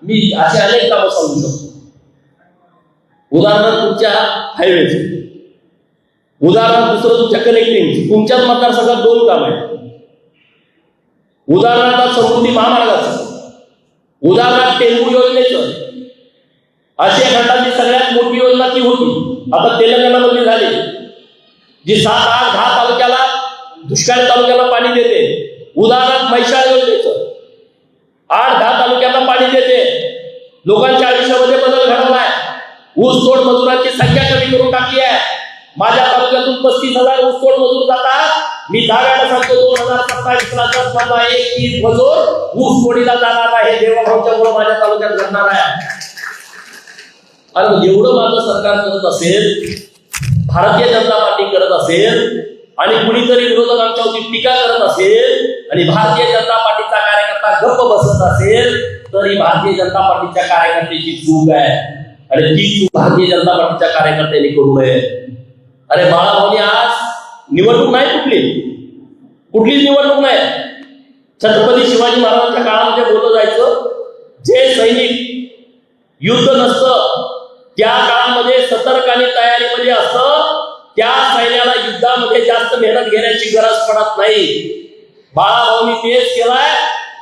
मी असे अनेक कामं सांगू शकतो. उदाहरणार्थ तुमच्या हायवेचे, उदाहरणार्थ दुसरं तुमच्या कनेक्टिंग. तुमच्याच मतदारसंघात 2 काम आहेत. उदाहरणार्थ समृद्धी महामार्गाचं, उदाहरणार्थ टेंबू योजनेचं. आशिया खंडातली सगळ्यात मोठी योजना ती होती, आता तेलंगणामध्ये झाली, जी 7, 8, 10 तालुक्याला, दुष्काळी तालुक्याला पाणी देते. उदाहरणार्थ म्हैसाळ योजनेचं 8-10 तालुक्यांना पाणी देते. लोकांच्या आयुष्यामध्ये बदल घडवलाय. ऊसतोड मजुरांची संख्या कमी करून टाकली आहे. माझ्या तालुक्यातून 35,000 ऊसतोड मजूर जातात. मी दाव्याला सांगतो 2027ला 10-15 मजूर ऊसतोडीला जाणार आहे. देवाभाऊच्यामुळे माझ्या तालुक्यात घडणार आहे. आणि एवढं माझं सरकार करत असेल, भारतीय जनता पार्टी करत असेल, आणि कुणीतरी विरोधक आमच्यावरती टीका करत असेल, आणि भारतीय जनता पार्टीचा कार्यकर्ता गप्प बसत असेल, तरी भारतीय जनता पार्टीच्या कार्यकर्त्याची चूक आहे. आणि ती चूक भारतीय जनता पार्टीच्या कार्यकर्त्यांनी करू नये. अरे बाळाभाऊनी आज निवडणूक नाही, कुठलीच निवडणूक नाही. छत्रपती शिवाजी महाराजांच्या काळामध्ये बोललं जायचं, जे सैनिक युद्ध नसतं त्या काळामध्ये सतर्क आणि तयारीमध्ये असतं, त्या सैन्याला युद्धामध्ये जास्त मेहनत घेण्याची गरज पडत नाही. बाळाभाऊनी तेच केलाय.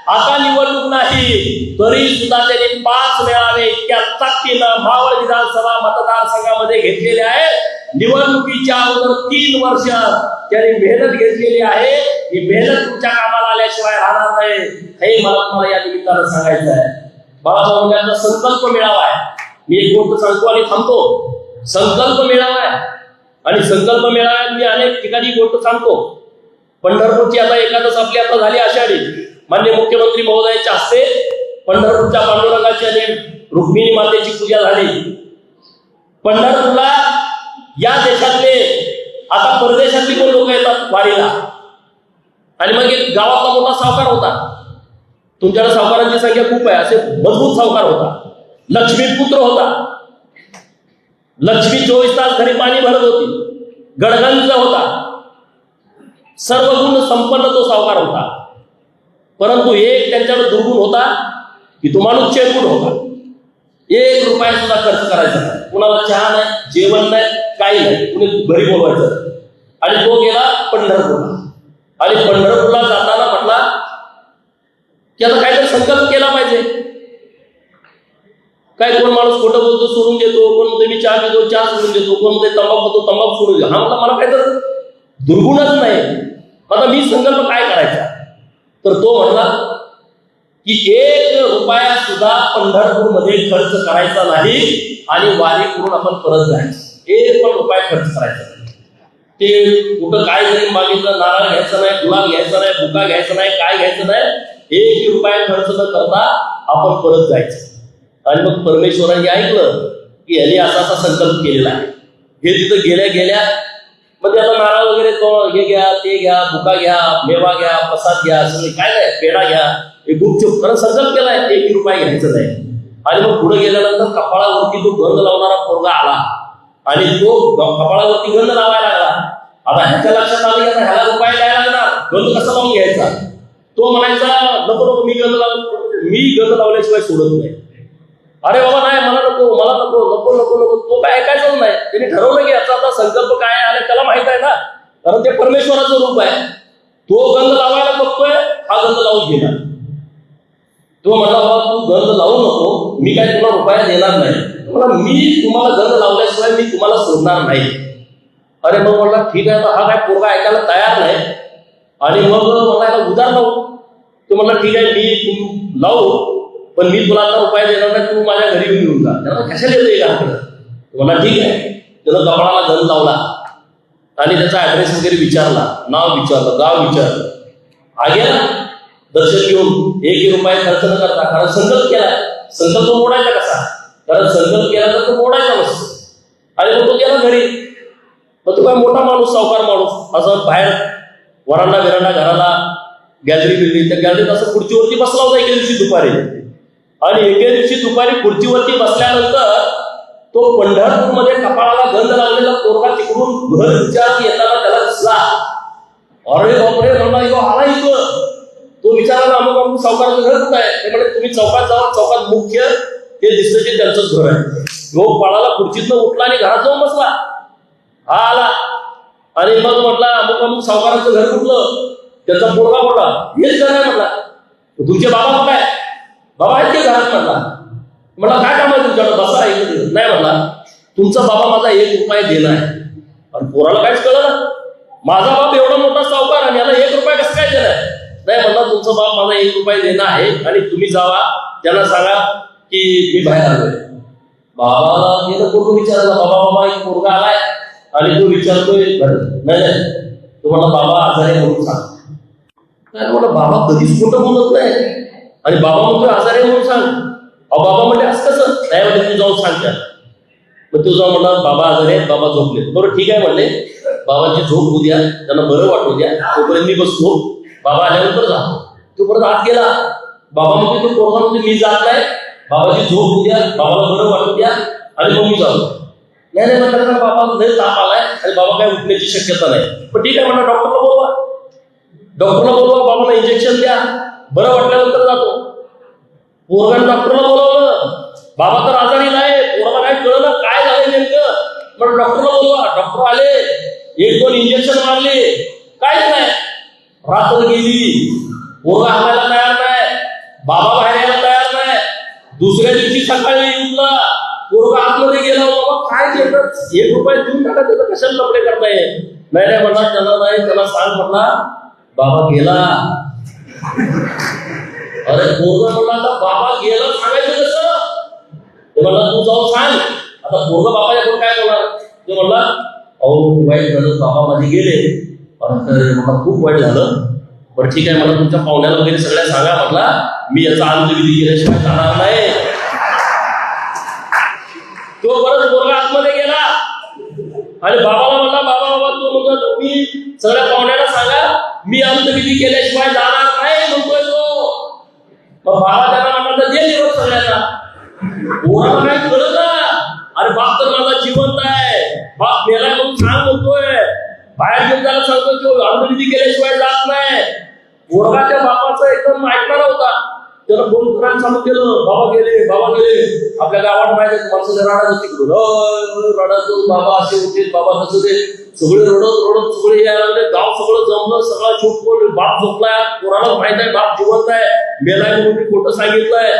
आता निवडणूक नाही तरी सुद्धा त्यांनी 5 मेळावे इतक्या ताकदीनं मावळ विधानसभा मतदारसंघामध्ये घेतलेले आहेत. निवडणुकीच्या अगोदर 3 वर्ष त्यांनी मेहनत घेतलेली आहे. ही मेहनत तुमच्या कामाला आल्याशिवाय राहणार नाही, हे मला तुम्हाला या निमित्तानं सांगायचं आहे. बाळाभाऊ यांचा संकल्प मेळावा आहे. मी एक गोष्ट सांगतो आणि थांबतो. संकल्प मेळावा आहे आणि संकल्प मेळाव्यात मी अनेक ठिकाणी गोष्ट सांगतो. पंढरपूरची आता एकादश आपली आता झाली आषाढी. माननीय मुख्यमंत्री महोदयांच्या हस्ते पंढरपूरच्या पांडुरंगाची आणि रुक्मिणी मातेची पूजा झाली. पंढरपूरला या देशातले, आता परदेशातली पण लोक येतात वारीला. आणि मग एक गावातला मोठा सावकार होता. तुमच्याकडे सावकारांची संख्या खूप आहे. असे मजबूत सावकार होता. लक्ष्मी पुत्र होता. लक्ष्मी 24 तास घरी पाणी भरत होती. गडगंज होता. सर्व गुण संपन्न तो सावकार होता. परंतु एक त्यांच्याकडे दुर्गुण होता की तो माणूस चेटून होता. 1 रुपया सुद्धा खर्च करायचा नाही. कुणाला चहा नाही, जेवण नाही, काही नाही. कुणी घरी बोलवायचं. आणि तो गेला पंढरपूरला. आणि पंढरपूरला जाताना म्हटला की आता काहीतरी संकल्प केला पाहिजे. काय कोण माणूस खोटं बोलतो सोडून देतो, कोण म्हणतो मी चहा पितो चहा सोडून देतो, कोण म्हणतो तंबाखू खातो तंबाखू सोडून देतो. हा म्हटलं मला काय तर दुर्गुणच नाही. आता मी संकल्प काय करायचा? तर तो म्हटला की 1 रुपया सुद्धा पंढरपूरमध्ये खर्च करायचा नाही आणि वारी करून आपण परत जायचं. 1 पण रुपया खर्च करायचा नाही. ते कुठं काय जरी मागितलं, नारळ घ्यायचं नाही, गुलाब घ्यायचा नाही, बुका घ्यायचं नाही, काय घ्यायचं नाही. 1 रुपया खर्च न करता आपण परत जायचं. आणि मग परमेश्वरांनी ऐकलं की यांनी असा संकल्प केलेला आहे. हे तिथं गेल्या मग ते आता नारळ वगैरे हे घ्या, ते घ्या, बुका घ्या, मेवा घ्या, प्रसाद घ्या, सगळे काय नाही, पेढा घ्या. एक गुपचूप कारण संकल्प केलाय 1 रुपया घ्यायचं नाही. आणि मग पुढे गेल्यानंतर कपाळावरती तो गंध लावणारा पोरगा आला आणि तो कपाळावरती गंध लावायला लागला. आता ह्याच्या लक्षात आलं की आता ह्याला रुपये द्यायला लागणार, गंध कसा लावून घ्यायचा. तो म्हणायचा नको नको मी गंध लावल्याशिवाय सोडत नाही. अरे बाबा नाही मला नको नको नको नको तो काय ऐकायचं नाही. त्यांनी ठरवलं की याचा आता संकल्प काय आहे त्याला माहित आहे ना, कारण ते परमेश्वराचं रूप आहे. तो गंध लावायला बघतोय, हा गंध लावून घेणार. तो म्हणला बाबा तू गंध लावू नको, मी काय तुला रुपया देणार नाही. मला मी तुम्हाला गंध लावल्याशिवाय मी तुम्हाला सोडणार नाही. अरे मग म्हणला ठीक आहे. हा काय पोरगा ऐकायला तयार नाही आणि मग मला याला उधार लावू. तो म्हणला ठीक आहे मी तू लावू पण मी तुला आता रुपया देणार नाही, तू माझ्या घरी येऊन जा. त्याला कशाला येतो एकाकडे. मला ठीक आहे. त्यानं कपाळाला गंध लावला आणि त्याचा ऍड्रेस वगैरे विचारला, नाव विचारलं, गाव विचारलं. गेला दर्शन घेऊन 1 रुपया खर्च न करता, कारण संकल्प केला. संकल्प मोडायचा कसा, कारण संकल्प केला तर तो मोडायचा नसतो. आणि मग तो गेला घरी. मग तो काय मोठा माणूस, सावकार माणूस, असं बाहेर वरांडा बिरांडा घराला गॅलरी बिल्डिंग, त्या गॅलरीत असं खुर्चीवरती बसला होता एके दिवशी दुपारी. आणि एके दिवशी दुपारी खुर्चीवरती बसल्यानंतर तो पंढरपूरमध्ये कपाळाला गंध लावलेला पोरगा तिकडून घर विचारत येताना त्याला दिसला. अरे बापरे म्हणला यो आला इथं. तो विचारायला अमुक सावकाराचं घर कुठं आहे. ते म्हणजे तुम्ही चौकात जावा, चौकात मुख्य ते दिसतं की त्यांचंच घर आहे. यो पळाला खुर्चीतनं उठला आणि घरात जाऊन बसला. हा आला आणि मग म्हटला अमुक सावकाराचं घर कुठलं. त्याचा पोरगा म्हटला हेच घर आहे. म्हटला तुमचे बाबा कुठं आहे. बाबा आहेत ते घरात. म्हटला काय काम आहे तुमच्याकडे, बसा आहे. नाही म्हटला तुमचा बाबा माझा 1 रुपया देणं आहे. आणि पोराला काहीच कळलं. माझा बाप एवढा मोठा सावकार आणि याला 1 रुपया कसं काय देणं आहे. नाही म्हणला तुमचा बाप माझा 1 रुपया देणं आहे आणि तुम्ही जावा त्यांना सांगा की मी बाहेर आलोय. बाबाला गेलं पोरग विचारलं, बाबा एक पोरगा आलाय आणि तो विचारतोय नाही तो म्हणला बाबा आजारी म्हणून सांग. नाही म्हणलं बाबा कधीच खोटं बोलत नाही आणि बाबा म्हणतोय आजारी म्हणून सांग. अहो बाबा म्हणले असं कसं. नाही म्हणजे तू जाऊन सांग त्या. मग तू जाऊन म्हणला बाबा आजारी आहेत, बाबा झोपले. बरं ठीक आहे म्हणले, बाबाची झोप होऊ द्या, त्यांना बरं वाटू द्या, तोपर्यंत मी बसतो, बाबा आल्यानंतर जातो. तो परत आत गेला. बाबा म्हणते तो पोरगा म्हणते मी जात नाही, बाबाची झोप होऊ द्या, बाबाला बरं वाटू द्या आणि मग मी जातो. नाही म्हणतात बाबा लय ताप आलाय आणि बाबा काय उठण्याची शक्यता नाही. पण ठीक आहे म्हणा डॉक्टरला बोलवा, बाबाला इंजेक्शन द्या, बरं वाटल्यानंतर जातो. पोरगाने डॉक्टरला बोलावलं. बाबा तर आजारी नाही, पोराला काय कळलं काय झालं नेमकं. पण डॉक्टरला बोलवा. डॉक्टर आले, 1-2 इंजेक्शन मारले, काहीच नाही. रात्र गेली, पोरगा हाणायला तयार नाही, बाबा बाहेर यायला तयार नाही. दुसऱ्या दिवशी सकाळी उठला, पोरगा आतमध्ये गेला. बाबा काय देतात, 1 रुपया देऊन टाका, त्याचं कशाला लपडे करताय. नाही म्हणला त्याला नाही, त्याला सांग म्हणला बाबा गेला. अरे पोरगा म्हणला आता बाबा गेला सांगायचं कसं. ते म्हणला तू जाऊन सांग. आता पोरगा बाबाच्याकडून काय बोलणार. ते म्हणला अहो वाईट झालं, बाबा माझे गेले. मला खूप वाईट झालं. बरं ठीक आहे मला तुमच्या पाहुण्याला वगैरे सगळ्या सांगा. म्हटला मी याचा अंत्यविधी केल्याशिवाय जाणार नाही. तो परत पोरगा आतमध्ये गेला आणि बाबाला म्हणला बाबा तो म्हणतो तुम्ही सगळ्या पाहुण्याला सांगा मी अंत्यविधी केल्याशिवाय जाणार नाही म्हणतोय तो. मग बाबा त्यांना म्हणला दे निरोप सगळ्यांना. पोराला काय कळलं ना. अरे बाप तर माझा जिवंत आहे, बाप मेलाय म्हणून सांग म्हणतोय. बाहेर घेऊन जायला सांगतोय तो अंत्यविधी केल्याशिवाय जात नाही. पोरगा त्या बापाचं एकदम ऐकणारा होता. त्याला फोन करायला चालू केलं, बाबा गेले. आपल्या गावात माहिती माणसं रडायचं तिकडून रडायचं, बाबा असे होते, बाबा कसं ते सगळे रडत सगळे यायला लागले. गाव सगळं जमलं, सगळा चूप बोल. बाप झोपलाय, पोराला माहित आहे बाप जिवंत आहे, मेलाय म्हणून मी खोटं सांगितलंय.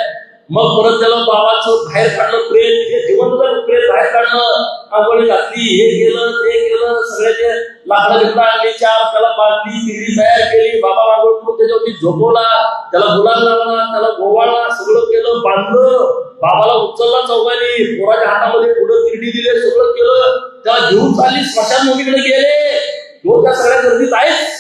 मग परत त्याला बाबाचं बाहेर काढलं, प्रेत हे जिवंत प्रेत बाहेर काढलं, आंघोळी घातली, हे केलं ते केलं, सगळ्याचे लाकडं घेतला आणली, त्याला बाटली तिरी तयार केली. बाबा आंघोळ करून त्याच्यावरती झोपवला, त्याला गुलाब लावला, त्याला गोवाळला, सगळं केलं, बांधलं. बाबाला उचलला चौघांनी, पोराच्या हातामध्ये पुढं तिरडी दिले, सगळं केलं. त्याला घेऊन चालली स्मशानभूमीकडे गेले. तो त्या सगळ्या गर्दीत आहेच.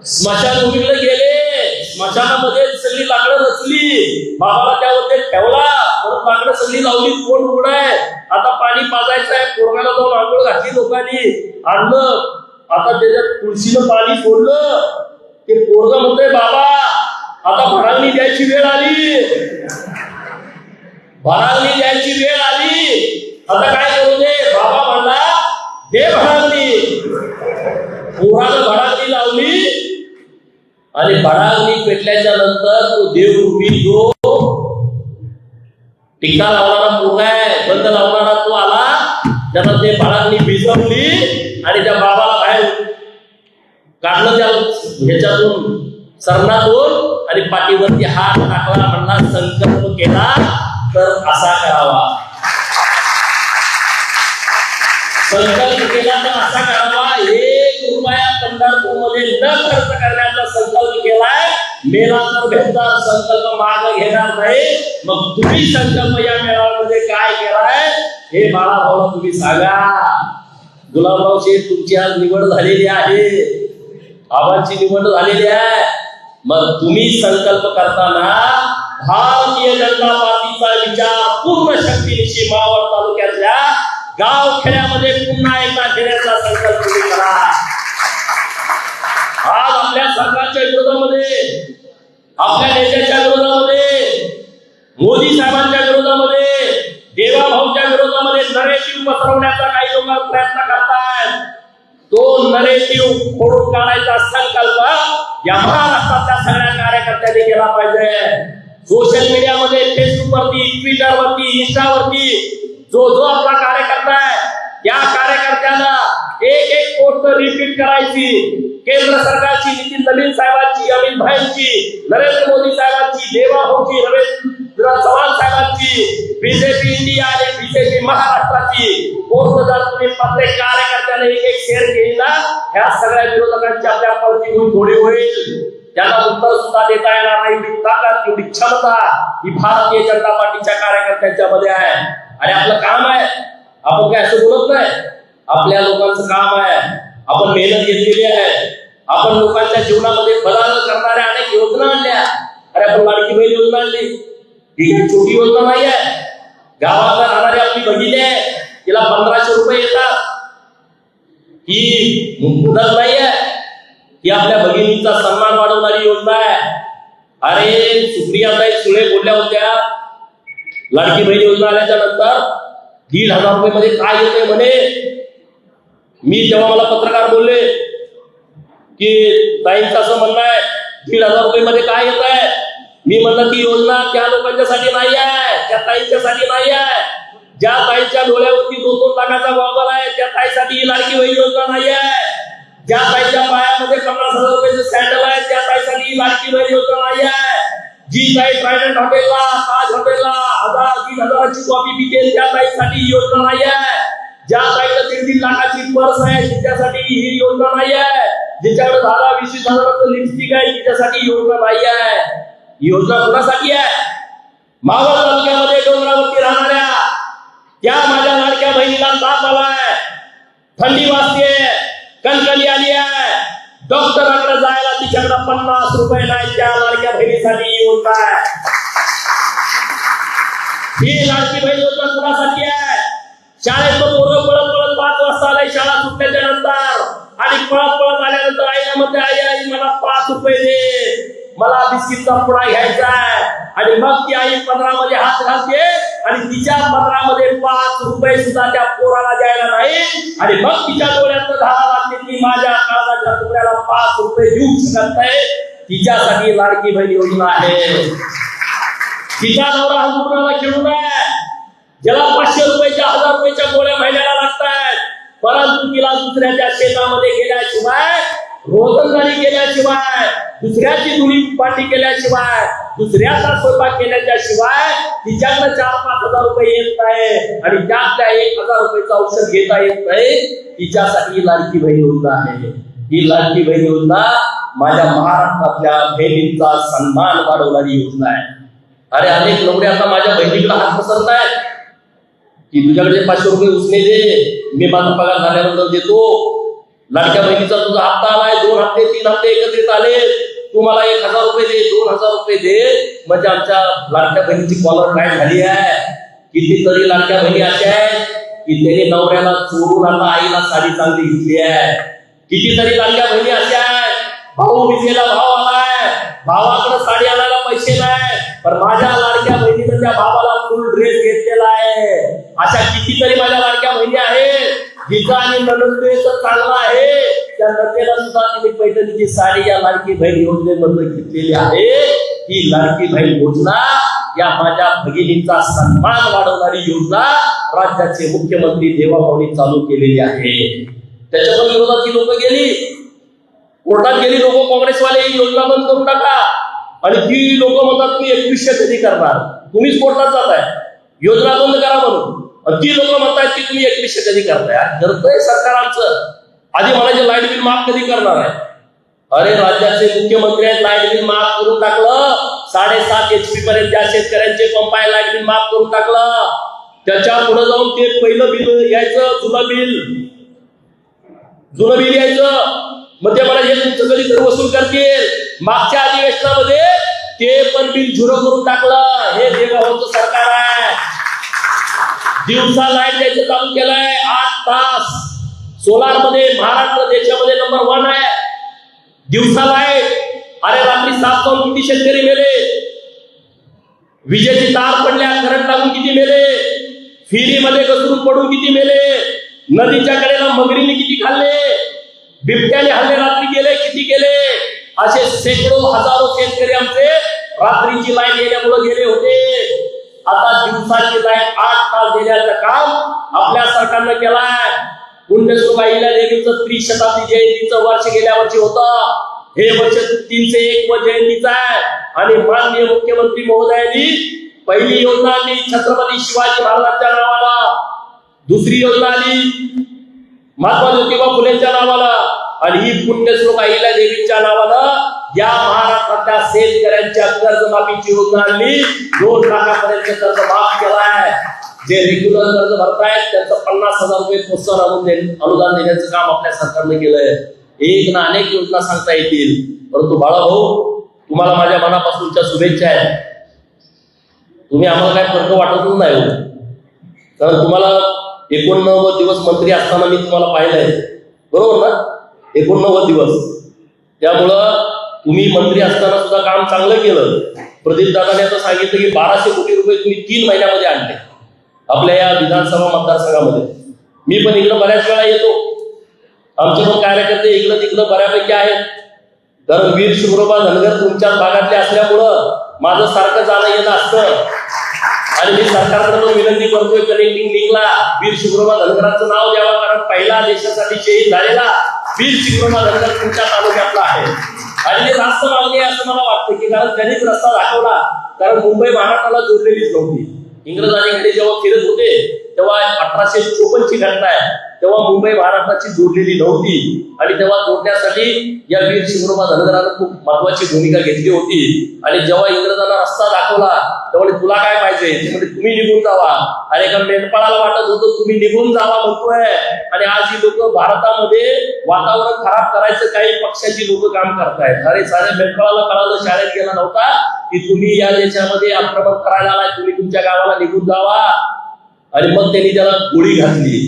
स्मशानभूमीकडे गेले. स्मशानामध्ये सगळी लाकडं रचली, बाबाला त्यावर ठेवला, परत लाकडं सगळी लावली, कोण उघड आहे. आता पाणी पाजायचं आहे. पोरगाला जाऊन आंघोळ घातली, लोकांनी आणलं. आता त्याच्यात तुळशीनं पाणी सोडलं. ते पोरग म्हणतोय बाबा आता भरांनी द्यायची वेळ आली, भरांनी द्यायची वेळ आली, आता काय करू दे. बाबा म्हणला दे भरांनी. पोरानं भरांनी लावली आणि भरांनी पेटल्याच्या नंतर तो देवरूपी जो टिक्का लावणारा पोरगा आहे, बंद लावणारा तो आला, त्याला ते भरांनी भिजवली आणि त्या बाबाला बाहेर काढलं त्या ह्याच्यातून सरणातून आणि पाठीवरती हात टाकला, म्हणला संकल्प केला तर असा करावा, संकल्प केला तर असा करावा. 1 रुपया पंढरपूर मध्ये न खर्च करण्याचा संकल्प केलाय. मेला तर भेटणार, संकल्प माग घेणार नाही. मग तुम्ही संकल्प या मेळाव्यामध्ये काय केलाय हे बाळाभाऊला तुम्ही सांगा. गुलाबराव शेठ तुमची आज निवड झालेली आहे, आबांची निवड झालेली आहे. मग तुम्ही संकल्प करताना भारतीय जनता पार्टीचा विचार पूर्ण शक्तीनिशी मावळ तालुक्यातल्या गाव खेड्यामध्ये पुन्हा एकदा घेण्याचा संकल्प तुम्ही करा. आज आपल्या सरकारच्या विरोधामध्ये, आपल्या नेत्याच्या विरोधामध्ये, मोदी साहेबांच्या विरोधामध्ये, देवाभाऊच्या विरोधामध्ये नरेटिव्ह पसरवण्याचा काही लोक प्रयत्न करतायत. तो नरेटिव्ह फोडून काढायचा संकल्प या महाराष्ट्रातल्या सगळ्या कार्यकर्त्यांनी केला पाहिजे. सोशल मीडियामध्ये, फेसबुकवरती, ट्विटरवरती, इंस्टावरती जो आपला कार्यकर्ता आहे त्या कार्यकर्त्याला एक पोस्ट रिपीट करायची. केंद्र सरकारची, नितीन नवीन साहेबांची, अमित भाईंची, नरेंद्र मोदी साहेबांची, देवाभाऊची, रवींद्र चव्हाण साहेबांची, बीजेपी इंडिया आणि बीजेपी महाराष्ट्राची पोस्ट जर तुम्ही प्रत्येक कार्यकर्त्याने एक शेअर केली ना, ह्या सगळ्या विरोधकांची आपल्या पलटी थोडी होईल. त्यांना उत्तर सुद्धा देता येणार नाही. एवढी ताकद, एवढी क्षमता ही भारतीय जनता पार्टीच्या कार्यकर्त्यांच्या मध्ये आहे. आणि आपलं काम आहे, आपण काय असं बोलत नाही, आपल्या लोकांचं काम आहे. आपण मेहनत घेतलेली आहे, आपण लोकांच्या जीवनामध्ये बदल करणाऱ्या अनेक योजना आणल्या. अरे आपण लाडकी बहीण योजना आणली, ही काही छोटी योजना नाही आहे. गावात राहणारी आपली बहिणी आहे, तिला 1500 रुपये येतात. ही मुदत नाही आहे, ही आपल्या भगिनीचा सन्मान वाढवणारी योजना आहे. अरे सुप्रियाताई सुळे बोलल्या होत्या लाडकी बहीण योजना आल्याच्या नंतर 1,500 रुपये मध्ये काय येतंय म्हणे. मी जेव्हा मला पत्रकार बोलले की ताईंचं असं म्हणणं आहे 1,500 रुपये मध्ये काय येत आहे, मी म्हणलं ती योजना त्या लोकांच्यासाठी नाही आहे, त्या ताईंच्यासाठी नाही आहे. ज्या ताईंच्या डोळ्यावरती 2-2 लाखाचा गॉगल आहे त्या ताईसाठी ही लाडकी बहीण योजना नाही आहे. ज्या ताईच्या पायामध्ये 50,000 रुपयाचं सॅन्डल आहे त्या ताईसाठी ही लाडकी बहीण योजना नाही आहे. जी ताई ट्रायडंट हॉटेलला, ताज हॉटेलला 1,000-3,000ची कॉफी पिते त्या ताईसाठी ही योजना नाही आहे. ज्या ताईला 3-3 लाखाची पर्स आहे तिच्यासाठी ही योजना नाही आहे. जिच्याकडे 10,000-20,000चं लिपस्टिक आहे तिच्यासाठी योजना नाही आहे. ही योजना कोणासाठी आहे? मावळ तालुक्यामध्ये डोंगरावरती राहणाऱ्या त्या माझ्या लाडक्या बहिणीला ताप आलाय, थंडी वाजते, कणकणी आली आहे, डॉक्टरांकडे जायला तिच्याकडे 50 रुपये नाही. त्या लाडक्या बहिणीसाठी ही योजना आहे. ही लाडकी बहीण योजना कुणासाठी आहे? शाळेत पोरं पळत 5 वाजता आलाय शाळा सुटल्याच्या नंतर आणि पळत आल्यानंतर आईला म्हणते आई मला 5 रुपये दे, मला बिस्किटचा पुडा घ्यायचा आहे. आणि मग ती आई पदरामध्ये हात घालते आणि तिच्या पदरामध्ये 5 रुपये सुद्धा त्या पोराला द्यायला नाही. आणि मग तिच्या डोळ्यात धारा लागते की माझ्या काळजाच्या तुकड्याला 5 रुपये देऊ शकत नाही. तिच्यासाठी लाडकी बहीण योजना आहे. तिचा नवरा हंगुराला खेळून आहे, ज्याला 500 रुपयाच्या 1000 रुपयाच्या गोळ्या महिन्याला लागतात, परंतु तिला दुसऱ्याच्या शेतामध्ये गेल्याशिवाय, रोजंदारी केल्याशिवाय, दुसऱ्याची धुणी पाटी केल्याशिवाय, दुसऱ्याचा स्वयंपाक केल्याच्या शिवाय तिच्याकडे 4-5 हजार रुपये येत नाही आणि त्यातल्या 1,000 रुपयाचं औषध घेता येत नाही. तिच्यासाठी लाडकी बहीण योजना आहे. ही लाडकी बहीण योजना माझ्या महाराष्ट्रातल्या बहिणींचा सन्मान वाढवणारी योजना आहे. अरे अनेक नवरे आता माझ्या बहिणीकडे हात पसरत आहेत की तुझ्याकडे 500 रुपये उसने दे, मी माझा पगार झाल्यानंतर देतो. लाडक्या बहिणीचा तुझा हप्ता आलाय, 2 हप्ते 3 हप्ते एकत्रित आले, तू मला 1,000 रुपये दे, 2,000 रुपये दे. म्हणजे आमच्या लाडक्या बहिणीची कॉलर काय झाली आहे. कितीतरी लाडक्या बहिणी अशा आहेत की त्यांनी नवऱ्याला चोरून आता आईला साडी चांगली घेतली आहे. कितीतरी लाडक्या बहिणी अशा आहेत भाऊ विजेला भाव आलाय, भावाकडे साडी आणायला पैसे नाही, पण माझ्या लाडक्या बहिणीनं त्या भावाला फुल ड्रेस घेतलेला आहे. अशा कितीतरी माझ्या लाडक्या बहिणी आहेत जिचा आणि ननंदेचं चांगलं आहे, त्या नंदेला सुद्धा तिने पैठणीची साडी या लाडकी बहीण योजनेमधून घेतलेली आहे. ही लाडकी बहीण योजना या माझ्या भगिनींचा सन्मान वाढवणारी योजना राज्याचे मुख्यमंत्री देवाभाऊंनी चालू केलेली आहे. त्याच्या विरोधात ही लोक गेली, कोर्टात गेली लोक, काँग्रेसवाले ही योजना बंद करून टाका. आणि ती लोक म्हणतात तुम्ही 2100 कधी करणार, तुम्हीच कोर्टात जाताय योजना बंद करा म्हणून. ती लोक म्हणतात की तुम्ही 2100 कधी करताय. करतोय सरकार आमचं. आधी म्हणायचे लाईट बिल माफ कधी करणार आहे. अरे राज्याचे मुख्यमंत्री आहेत, लाईट बिल माफ करून टाकलं. 7.5 HP पर्यंत ज्या शेतकऱ्यांचे पंप आहे लाईट बिल माफ करून टाकलं. त्याच्या पुढे जाऊन ते पहिलं बिल यायचं, जुनं बिल यायचं. मग ते मला हे तुमचं कधी तर वसूल करतील. मागच्या अधिवेशनामध्ये ते पण बिल झिरो करून टाकलं. हे देवाभाऊचं सरकार आहे. दिवसा लाईट द्यायचं चालू केलंय 8 तास. सोलार मध्ये महाराष्ट्र देशामध्ये नंबर 1 आहे. दिवसा लाईट. अरे रात्री 7 जाऊन किती शेतकरी मेले, विजेची तार पडल्या, करंट लागून किती मेले, फिरीमध्ये घसरून पडून किती मेले, नदीच्या कडेला मगरीने किती खाल्ले, बिबट्याने हल्ले रात्री गेले, किती गेले. असे शेकडो हजारो शेतकरी आमचे रात्रीची लाईट येण्यामुळे गेले होते. आता दिवसाची लाईट 8 तास देण्याचं काम आपल्या सरकारनं केलाय. पुण्यश्लोक देवीचं त्रिशताब्दी जयंतीचं वर्ष गेल्या वर्षी होतं. हे वर्ष 301 जयंतीचं आहे. आणि माननीय मुख्यमंत्री महोदयांनी पहिली योजना आली छत्रपती शिवाजी महाराजांच्या नावाला, दुसरी योजना आली महात्मा ज्योतिबा फुलेंच्या नावाला, आणि ही पुण्यश्लोक अहिल्या देवीच्या नावानं या महाराष्ट्रातल्या शेतकऱ्यांच्या कर्जमाफीची योजना आणली. 2 लाखापर्यंत कर्ज माफ केलाय. जे रेग्युलर कर्ज भरतायत त्यांचं 50,000 रुपये प्रोत्साहन अनुदान देण्याचं काम आपल्या सरकारने केलंय. एक ना अनेक योजना सांगता येतील. परंतु बाळाभाऊ, तुम्हाला माझ्या मनापासूनच्या शुभेच्छा आहेत. तुम्ही आम्हाला काय फरक वाटतच नाही हो. कारण तुम्हाला 89 दिवस मंत्री असताना मी तुम्हाला पाहिलंय, बरोबर ना? 89 दिवस. त्यामुळं तुम्ही मंत्री असताना सुद्धा काम चांगलं केलं. प्रदीप दादाने आता सांगितलं की 1200 कोटी रुपये तुम्ही 3 महिन्यामध्ये आणले आपल्या या विधानसभा मतदारसंघामध्ये. मी पण इकडं बऱ्याच वेळा येतो. आमचे पण कार्यकर्ते इकडं तिकडं बऱ्यापैकी आहेत. कारण वीर शुभ्रोबा धनगर तुमच्याच भागातले असल्यामुळं माझं सारखं जाणं येणं असतं. आणि मी सरकारकडे पण विनंती करतोय कनेक्टिंग लिंकला वीर शुभ्रोबा धनगरांचं नाव द्यावं. कारण पहिला देशासाठी शहीद झालेला वीर शुभ्रोबा धनगर तुमच्या तालुक्यातला आहे. आणि हे रास्त मागणी आहे असं मला वाटतं की कारण त्यांनीच रस्ता दाखवला. कारण मुंबई महाराष्ट्राला जोडलेलीच नव्हती. इंग्रजांकडे जेव्हा फिरत होते तेव्हा 1854 ची घटना आहे. तेव्हा मुंबई महाराष्ट्राची जोडलेली नव्हती. आणि तेव्हा जोडण्यासाठी या वीर शुभ्रोबा धनगरांनी खूप महत्वाची भूमिका घेतली होती. आणि जेव्हा इंग्रजांना रस्ता दाखवला तेव्हा तुला काय पाहिजे, ते म्हणजे तुम्ही निघून जावा. आणि एका मेंढपाळाला वाटत होतं तुम्ही निघून जावा म्हणतोय. आणि आज ही लोक भारतामध्ये वातावरण खराब करायचं काही पक्षाची लोक काम करतायत. अरे साऱ्या मेंढपाळाला कळालं, शाळेत गेला नव्हता की तुम्ही या देशामध्ये आक्रमण करायला आलाय, तुम्ही तुमच्या गावाला निघून जावा. आणि मग त्यांनी त्याला गोळी घातली.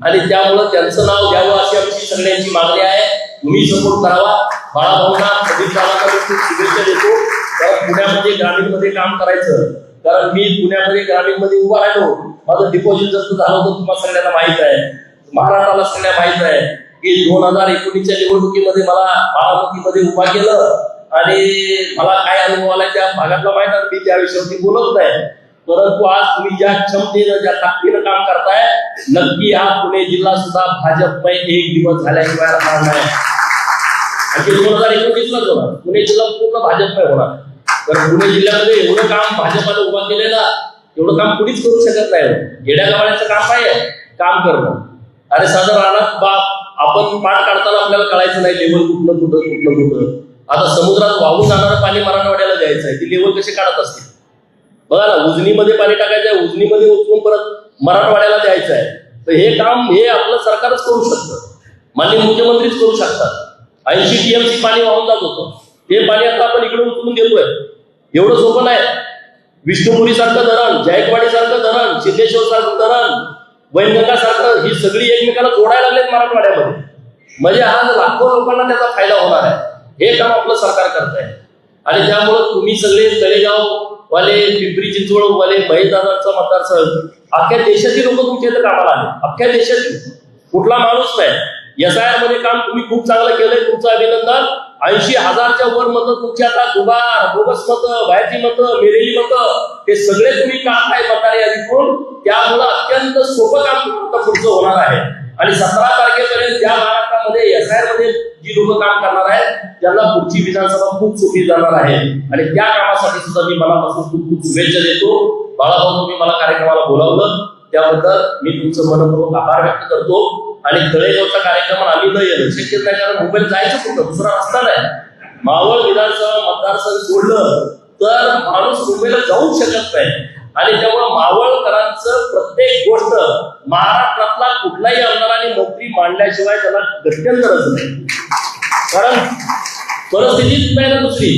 आणि त्यामुळं त्यांचं नाव द्यावं अशी आमची सगळ्यांची मागणी आहे. तुम्ही सपोर्ट करावा. बाळाभाऊंना प्रदीप दादांना खूप शुभेच्छा देतो. कारण पुण्यामध्ये ग्रामीणमध्ये काम करायचं. कारण मी पुण्यामध्ये ग्रामीणमध्ये उभा राहिलो. माझं डिपॉझिट जसं झालं होतं तुम्हाला सगळ्यांना माहित आहे, महाराष्ट्राला सगळ्यांना माहित आहे की 2019च्या निवडणुकीमध्ये मला बारामतीमध्ये उभा केलं. आणि मला काय अनुभव आलाय त्या भागातला माहित आहे. मी त्या विषयावरती बोलत नाही. परंतु आज तुम्ही ज्या क्षमतेनं ज्या ताकदीनं काम करताय, नक्की हा पुणे जिल्हा सुद्धा भाजपमय एक दिवस झाल्याशिवाय राहणार नाही. आणि 2029लाच होणार. पुणे जिल्हा पूर्ण भाजपमय होणार. कारण पुणे जिल्ह्यामध्ये एवढं काम भाजपाने उभा केलेलं एवढं काम कुणीच करू शकत नाही. येड्या गावाड्याचं काम काय आहे? काम करणं. अरे साधं राहणार बाप आपण पाठ काढताना आपल्याला कळायचं नाही लेवल कुठलं. आता समुद्रात वाहून जाणारं पाणी मराठवाड्याला द्यायचं आहे. ती लेवल कशी काढत असते बघा ना. उजनीमध्ये पाणी टाकायचं आहे, उजनीमध्ये उचलून परत मराठवाड्याला द्यायचं आहे. तर हे काम हे आपलं सरकारच करू शकतं. माननीय मुख्यमंत्रीच करू शकतात. 80 TMC पाणी वाहून जात होतं. ते पाणी आता आपण इकडे उचलून देतोय. एवढं सोपं नाही. विष्णुपुरी सारखं धरण, जायकवाडी सारखं धरण, सिद्धेश्वर सारखं धरण, वैनगंगा सारखं ही सगळी एकमेकाला जोडायला लागलेत मराठवाड्यामध्ये. म्हणजे आज लाखो लोकांना त्याचा फायदा होणार आहे. हे काम आपलं सरकार करत आहे. आणि त्यामुळं तुम्ही सगळे तळेगाव वाले, पिंपरी चिंचवड वाले, महेशदादांचा मतदारसंघ अख्ख्या देशातील लोक तुमच्या इथं कामाला आले. अख्ख्या देशातील कुठला माणूस नाही. SIR मध्ये काम तुम्ही खूप चांगलं केलंय, तुमचं अभिनंदन. 80,000च्या वर मतं तुमची आता दुबार, बोगस मतं, बाहेरची मतं, मेलेली मतं हे सगळे तुम्ही काढताय मतदार यादीतून. त्यामुळं अत्यंत सोपं काम आता पुढचं होणार आहे. आणि 17 तारखेपर्यंत या महाराष्ट्रामध्ये SIR मध्ये जी लोक काम करणार आहेत त्यांना पुढची विधानसभा खूप सोपी जाणार आहे. आणि त्या कामासाठी सुद्धा मी मनापासून खूप खूप शुभेच्छा देतो. बाळाभाऊ, तुम्ही मला कार्यक्रमाला बोलावलं त्याबद्दल मी तुमचं मनपूर्वक आभार व्यक्त करतो. आणि तळेगावचा कार्यक्रम आम्ही न येणं शक्यच नाही, कारण मुंबईला जायचं कुठं, दुसरा रस्ता नाही. मावळ विधानसभा मतदारसंघ सोडलं तर माणूस मुंबईला जाऊ शकत नाही. आणि त्यामुळे मावळकरांचं प्रत्येक गोष्ट महाराष्ट्रातला कुठलाही आमदाराने मंत्री मांडल्याशिवाय त्याला गत्यंतरच नाही. कारण परिस्थितीच नाही ना दुसरी.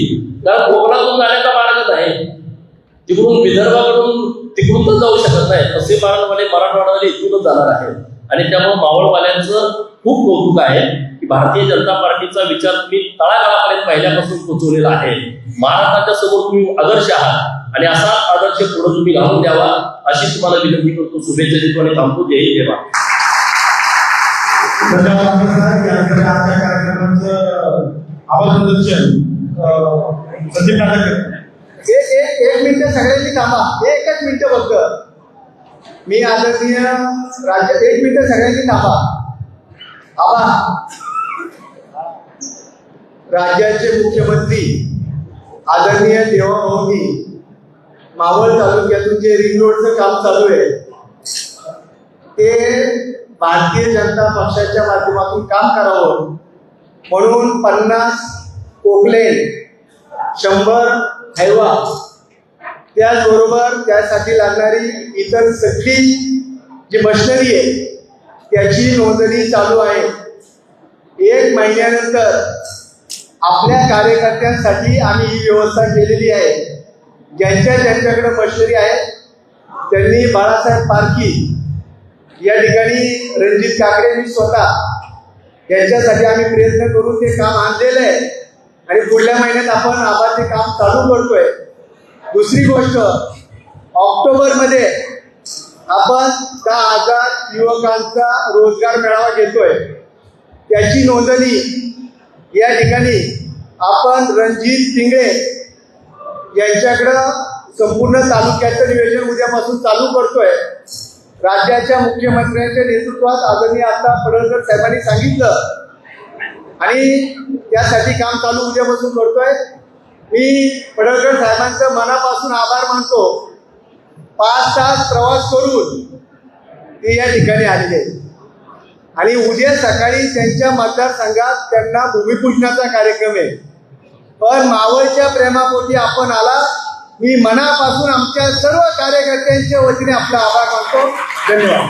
कारण कोकणातून जाण्याचा मार्ग नाही, तिकडून विदर्भाकडून तिकडून तर जाऊ शकत नाही. तसे मराठवाड्यावाले इथूनच जाणार आहे. आणि त्यामुळे मावळवाल्यांचं खूप कौतुक आहे की भारतीय जनता पार्टीचा विचार तुम्ही तळागाळापर्यंत पहिल्यापासून पोहोचवलेला आहे. महाराष्ट्राच्या समोर तुम्ही आदर्श आहात आणि असा आदर्श पुढे तुम्ही घालून द्यावा अशी तुम्हाला विनंती करतो. शुभेच्छा देतो आणि थांबतो. जय हिंद, जय महाराष्ट्र. आजच्या कार्यक्रमाचं आवाजप्रदर्शन संदीप नाटक. एक मिनिट सगळ्यांनी थांबा, एकच मिनिट फक्त. मी आदरणीय राज्य, एक मिनिट सगळ्यांनी थांबा. आबा, राज्याचे मुख्यमंत्री आदरणीय देवाभाऊंनी मावळ तालुक्यातून जे रिंग रोडचं काम चालू आहे ते भारतीय जनता पक्षाच्या माध्यमातून काम करावं म्हणून 50 पोकलेन, 100 हायवा, त्याचबरोबर त्यासाठी लागणारी इतर सगळी जी मशिनरी आहे त्याची नोंदणी चालू आहे. 1 महिन्यानंतर आपल्या कार्यकर्त्यांसाठी आम्ही ही व्यवस्था केलेली आहे. ज्यांच्याकडे मशिनरी आहे त्यांनी बाळासाहेब पारखी या ठिकाणी, रणजित काकडे, मी स्वतः यांच्यासाठी आम्ही प्रयत्न करून ते काम आणलेलं आहे. आणि पुढल्या महिन्यात आपण आबाचे काम चालू करतोय. दुसरी गोष्ट, ऑक्टोबरमध्ये आपण 10,000 युवकांचा रोजगार मेळावा घेतोय. त्याची नोंदणी या ठिकाणी आपण रणजित पिंगळे यांच्याकडं संपूर्ण तालुक्याचं नियोजन उद्यापासून चालू करतोय. राज्याच्या मुख्यमंत्र्यांच्या नेतृत्वात आदरणीय आता पडळकर साहेबांनी सांगितलं आणि त्यासाठी काम चालू उद्यापासून करतोय. मी पडळकर साहेबांचं मनापासून आभार मानतो. 5 तास प्रवास करून ते या ठिकाणी आलेले आणि उद्या सकाळी त्यांच्या मतदारसंघात त्यांना भूमिपूजनाचा कार्यक्रम आहे. पण मावळच्या प्रेमापोटी आपण आला. मी मनापासून आमच्या सर्व कार्यकर्त्यांच्या वतीने आपला आभार मानतो. धन्यवाद.